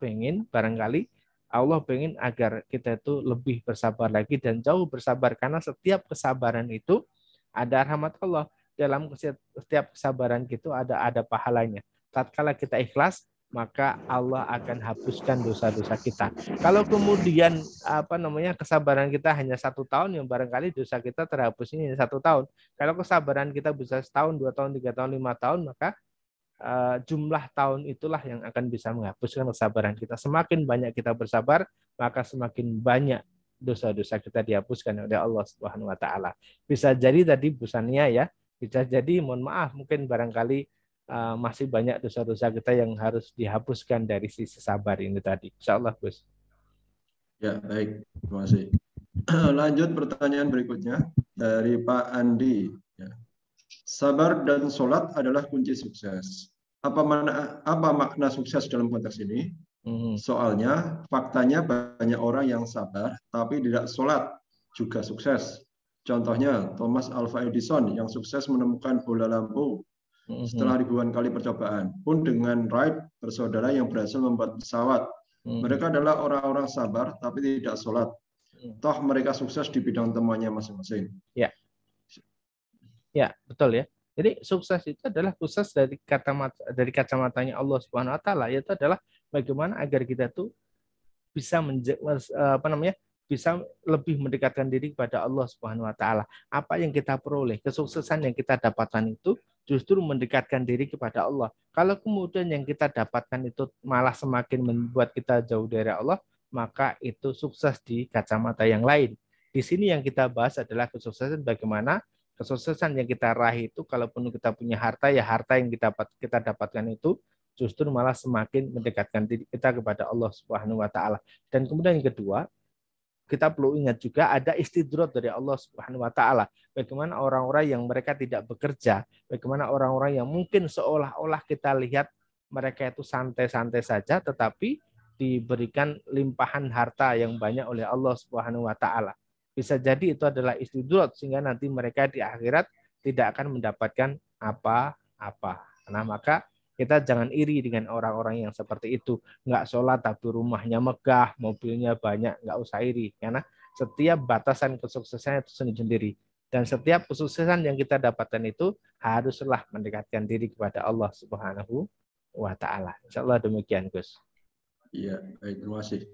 Allah pengen agar kita itu lebih bersabar lagi dan jauh bersabar, karena setiap kesabaran itu ada rahmat Allah. Dalam setiap kesabaran itu ada pahalanya. Tatkala kita ikhlas, maka Allah akan hapuskan dosa-dosa kita. Kalau kemudian kesabaran kita hanya 1 tahun, yang barangkali dosa kita terhapusnya hanya 1 tahun. Kalau kesabaran kita bisa 1 tahun, 2 tahun, 3 tahun, 5 tahun, maka jumlah tahun itulah yang akan bisa menghapuskan kesabaran kita. Semakin banyak kita bersabar, maka semakin banyak dosa-dosa kita dihapuskan oleh Allah Subhanahu Wa Taala. Bisa jadi tadi Bu Sania ya, bisa jadi mohon maaf mungkin barangkali masih banyak dosa-dosa kita yang harus dihapuskan dari sisi sabar ini tadi. Insya Allah, Gus. Ya, baik. Terima kasih. Lanjut pertanyaan berikutnya dari Pak Andi. Ya. Sabar dan sholat adalah kunci sukses. Apa makna sukses dalam konteks ini? Soalnya faktanya banyak orang yang sabar tapi tidak sholat juga sukses. Contohnya Thomas Alva Edison yang sukses menemukan bola lampu setelah ribuan kali percobaan. Pun dengan Wright bersaudara yang berhasil membuat pesawat. Mereka adalah orang-orang sabar tapi tidak sholat. Toh mereka sukses di bidang temuannya masing-masing. Ya. Ya, betul ya. Jadi sukses itu adalah sukses dari kacamatanya Allah Subhanahu Wa Taala, yaitu adalah bagaimana agar kita tuh bisa bisa lebih mendekatkan diri kepada Allah Subhanahu Wa Taala. Apa yang kita peroleh, kesuksesan yang kita dapatkan itu justru mendekatkan diri kepada Allah. Kalau kemudian yang kita dapatkan itu malah semakin membuat kita jauh dari Allah, maka itu sukses di kacamata yang lain. Di sini yang kita bahas adalah kesuksesan bagaimana kesuksesan yang kita raih itu, kalaupun kita punya harta, ya harta yang kita dapatkan itu justru malah semakin mendekatkan diri kita kepada Allah Subhanahu wa taala. Dan kemudian yang kedua, kita perlu ingat juga ada istidrot dari Allah Subhanahu wa taala. Bagaimana orang-orang yang mereka tidak bekerja, bagaimana orang-orang yang mungkin seolah-olah kita lihat mereka itu santai-santai saja, tetapi diberikan limpahan harta yang banyak oleh Allah Subhanahu wa taala. Bisa jadi itu adalah istidrot sehingga nanti mereka di akhirat tidak akan mendapatkan apa-apa. Nah, maka kita jangan iri dengan orang-orang yang seperti itu. Nggak sholat tapi rumahnya megah, mobilnya banyak, nggak usah iri. Karena setiap batasan kesuksesan itu sendiri. Dan setiap kesuksesan yang kita dapatkan itu haruslah mendekatkan diri kepada Allah Subhanahu wa ta'ala. Insya Allah demikian, Gus. Iya, baik, terima kasih.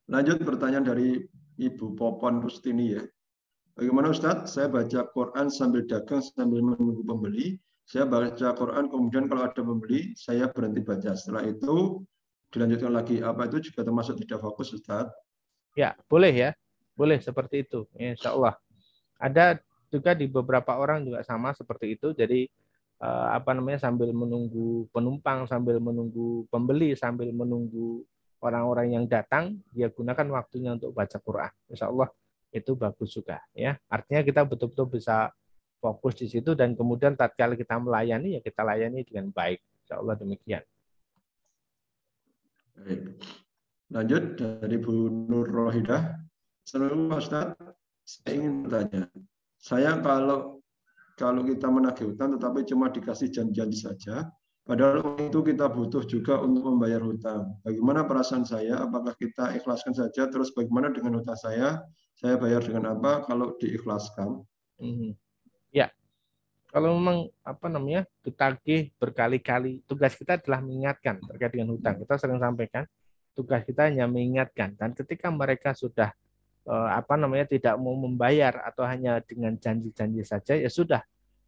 Lanjut pertanyaan dari Ibu Popon Rustini ya. Bagaimana Ustadz? Saya baca Quran sambil dagang sambil menunggu pembeli. Saya baca Quran, kemudian kalau ada pembeli, saya berhenti baca. Setelah itu dilanjutkan lagi. Apa itu juga termasuk tidak fokus, Ustaz? Ya, boleh ya. Boleh seperti itu. Insya Allah. Ada juga di beberapa orang juga sama seperti itu. Jadi sambil menunggu penumpang, sambil menunggu pembeli, sambil menunggu orang-orang yang datang, dia gunakan waktunya untuk baca Quran. Insya Allah itu bagus juga. Ya, artinya kita betul-betul bisa fokus di situ dan kemudian tatkala kita melayani ya kita layani dengan baik. Insya Allah demikian. Baik. Lanjut dari Bu Nur Rohidah. Assalamualaikum Pak Ustaz. Saya ingin bertanya. Saya kalau kita menagih hutang tetapi cuma dikasih janji-janji saja, padahal itu kita butuh juga untuk membayar hutang. Bagaimana perasaan saya? Apakah kita ikhlaskan saja? Terus bagaimana dengan hutang saya? Saya bayar dengan apa kalau diikhlaskan? Ya, kalau memang ditagih berkali-kali, tugas kita adalah mengingatkan terkait dengan hutang. Kita sering sampaikan, tugas kita hanya mengingatkan. Dan ketika mereka sudah tidak mau membayar atau hanya dengan janji-janji saja, ya sudah,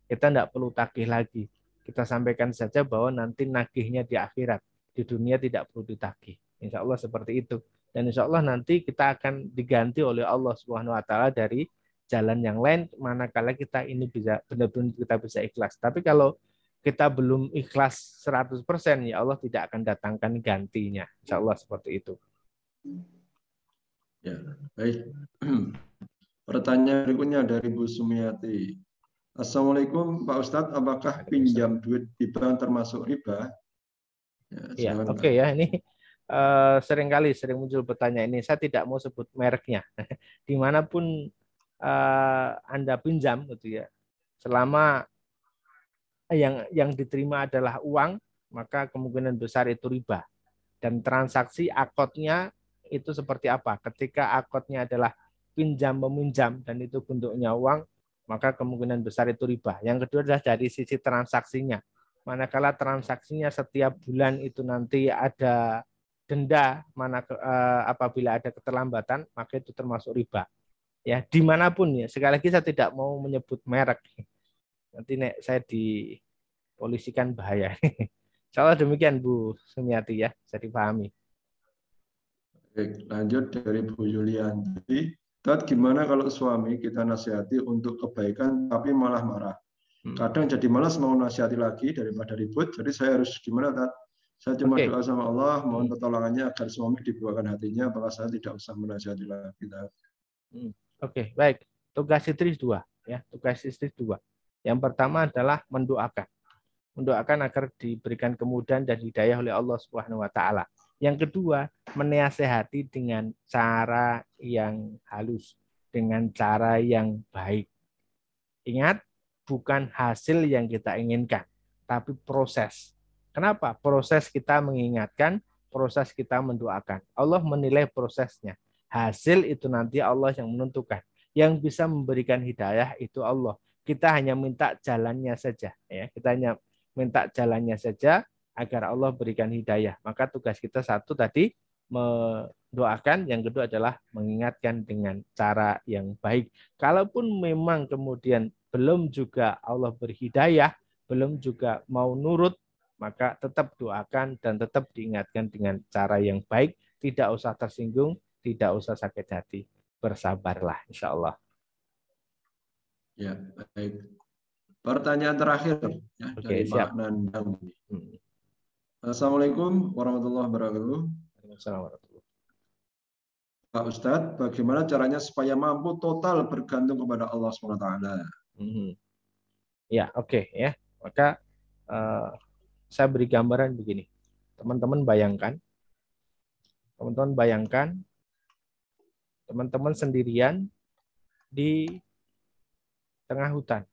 kita tidak perlu tagih lagi. Kita sampaikan saja bahwa nanti nagihnya di akhirat, di dunia tidak perlu ditagih. Insya Allah seperti itu. Dan insya Allah nanti kita akan diganti oleh Allah Subhanahu wa taala dari jalan yang lain manakala kita ini bisa benar-benar kita bisa ikhlas. Tapi kalau kita belum ikhlas 100%, ya Allah tidak akan datangkan gantinya. Insya Allah seperti itu. Ya, baik. Pertanyaan berikutnya dari Bu Sumiati. Assalamualaikum Pak Ustadz, apakah pinjam duit di bank termasuk riba? Ya, oke ya, ini sering muncul pertanyaan ini. Saya tidak mau sebut mereknya. Dimanapun Anda pinjam gitu ya, selama yang diterima adalah uang, maka kemungkinan besar itu riba. Dan transaksi akotnya itu seperti apa? Ketika akotnya adalah pinjam meminjam dan itu bentuknya uang, maka kemungkinan besar itu riba. Yang kedua adalah dari sisi transaksinya. Manakala transaksinya setiap bulan itu nanti ada denda, apabila ada keterlambatan, maka itu termasuk riba. Ya, dimanapun ya. Sekali lagi saya tidak mau menyebut merek. Nanti saya dipolisikan bahaya. Insyaallah demikian Bu Sumiati ya, bisa dipahami. Baik, lanjut dari Bu Yulianti. Tat, gimana kalau suami kita nasihati untuk kebaikan tapi malah marah? Kadang jadi malas mau nasihati lagi daripada ribut. Jadi saya harus gimana, Tat? Saya cuma doa sama Allah, mohon pertolongannya agar suami dibuahkan hatinya, apakah saya tidak usah menasihati lagi, Tat? Oke, baik. Tugas istri dua, ya. Tugas istri dua. Yang pertama adalah mendoakan. Mendoakan agar diberikan kemudahan dan hidayah oleh Allah Subhanahu wa taala. Yang kedua, menasehati dengan cara yang halus, dengan cara yang baik. Ingat, bukan hasil yang kita inginkan, tapi proses. Kenapa? Proses kita mengingatkan, proses kita mendoakan. Allah menilai prosesnya. Hasil itu nanti Allah yang menentukan. Yang bisa memberikan hidayah itu Allah. Kita hanya minta jalannya saja. Ya, kita hanya minta jalannya saja agar Allah berikan hidayah. Maka tugas kita satu tadi mendoakan, yang kedua adalah mengingatkan dengan cara yang baik. Kalaupun memang kemudian belum juga Allah berhidayah, belum juga mau nurut, maka tetap doakan dan tetap diingatkan dengan cara yang baik tidak usah tersinggung, tidak usah sakit hati. Bersabarlah, insya Allah. Ya, baik. Pertanyaan terakhir ya, dari siap. Pak Nandang. Assalamualaikum warahmatullahi wabarakatuh. Assalamualaikum. Pak Ustadz, bagaimana caranya supaya mampu total bergantung kepada Allah SWT? Ya, oke ya. Maka saya beri gambaran begini. Teman-teman bayangkan, teman-teman sendirian di tengah hutan.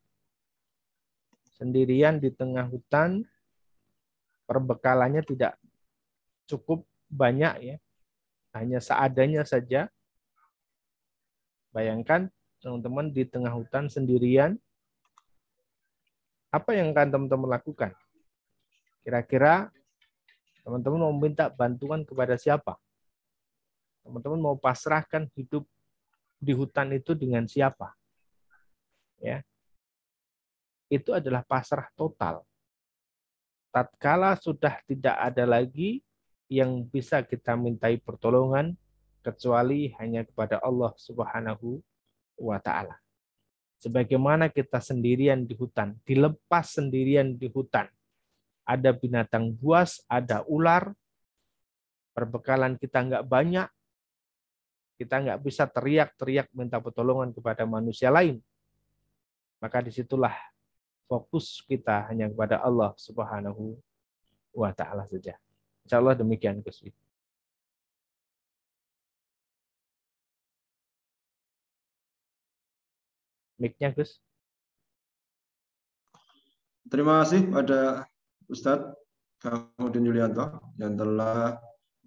Sendirian di tengah hutan, perbekalannya tidak cukup banyak ya. Hanya seadanya saja. Bayangkan teman-teman di tengah hutan sendirian, apa yang akan teman-teman lakukan? Kira-kira teman-teman mau minta bantuan kepada siapa? Teman-teman mau pasrahkan hidup di hutan itu dengan siapa? Ya. Itu adalah pasrah total. Tatkala sudah tidak ada lagi yang bisa kita mintai pertolongan kecuali hanya kepada Allah Subhanahu wa Ta'ala. Sebagaimana kita sendirian di hutan, dilepas sendirian di hutan. Ada binatang buas, ada ular, perbekalan kita nggak banyak, kita nggak bisa teriak-teriak minta pertolongan kepada manusia lain. Maka disitulah fokus kita hanya kepada Allah Subhanahu wa Ta'ala saja. Insya Allah demikian, Gus. Mic-nya, Gus. Terima kasih pada Ustadz Kamudin Yulianto yang telah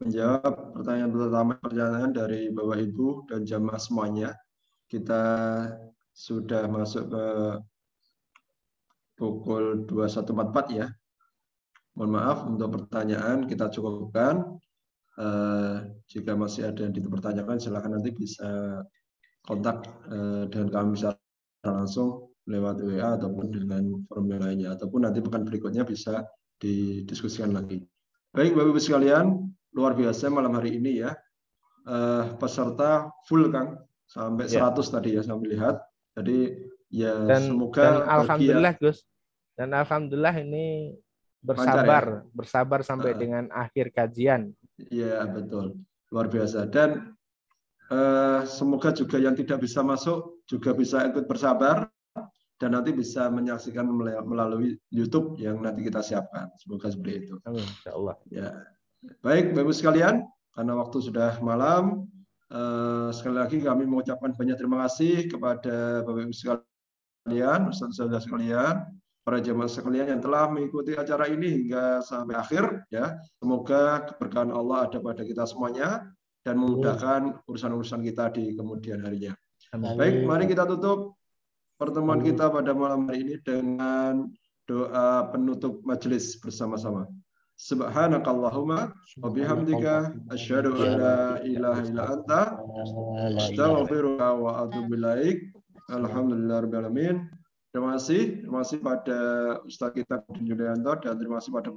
menjawab pertanyaan dari Bapak Ibu dan jamaah semuanya. Kita sudah masuk ke pukul 21.44 ya. Mohon maaf untuk pertanyaan kita cukupkan. Jika masih ada yang dipertanyakan, silakan nanti bisa kontak dengan kami secara langsung lewat WA ataupun dengan formulir lainnya, ataupun nanti pekan berikutnya bisa didiskusikan lagi. Baik Bapak Ibu sekalian, luar biasa malam hari ini ya. Peserta full Kang, sampai 100 tadi ya saya melihat. Jadi ya semoga dan alhamdulillah Gus. Dan alhamdulillah ini bersabar sampai dengan akhir kajian. Iya betul, luar biasa. Dan semoga juga yang tidak bisa masuk juga bisa ikut bersabar dan nanti bisa menyaksikan melalui YouTube yang nanti kita siapkan. Semoga seperti itu. Amin, insya Allah. Ya, baik Bapak Ibu sekalian, karena waktu sudah malam, sekali lagi kami mengucapkan banyak terima kasih kepada Bapak Ibu sekalian, Ustaz-Ustaz sekalian, para jamaah sekalian yang telah mengikuti acara ini hingga sampai akhir. Ya, semoga keberkahan Allah ada pada kita semuanya dan memudahkan urusan-urusan kita di kemudian harinya. Amin. Baik, mari kita tutup pertemuan kita pada malam hari ini dengan doa penutup majelis bersama-sama. Subhanakallahumma wa bihamdika asyhadu an la ilaha illa anta astaghfiruka wa atubu ilaik. Alhamdulillahirabbil alamin. Terima kasih pada Ustaz kita Kamudin Yulianto dan terima kasih pada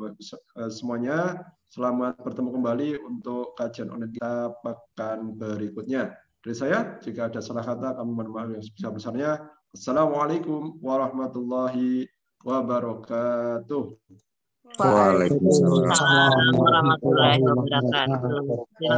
semuanya. Selamat bertemu kembali untuk kajian online kita pekan berikutnya. Dari saya, jika ada salah kata, kami mohon maaf yang sebesar-besarnya. Assalamualaikum warahmatullahi wabarakatuh. Waalaikumsalam warahmatullahi wabarakatuh.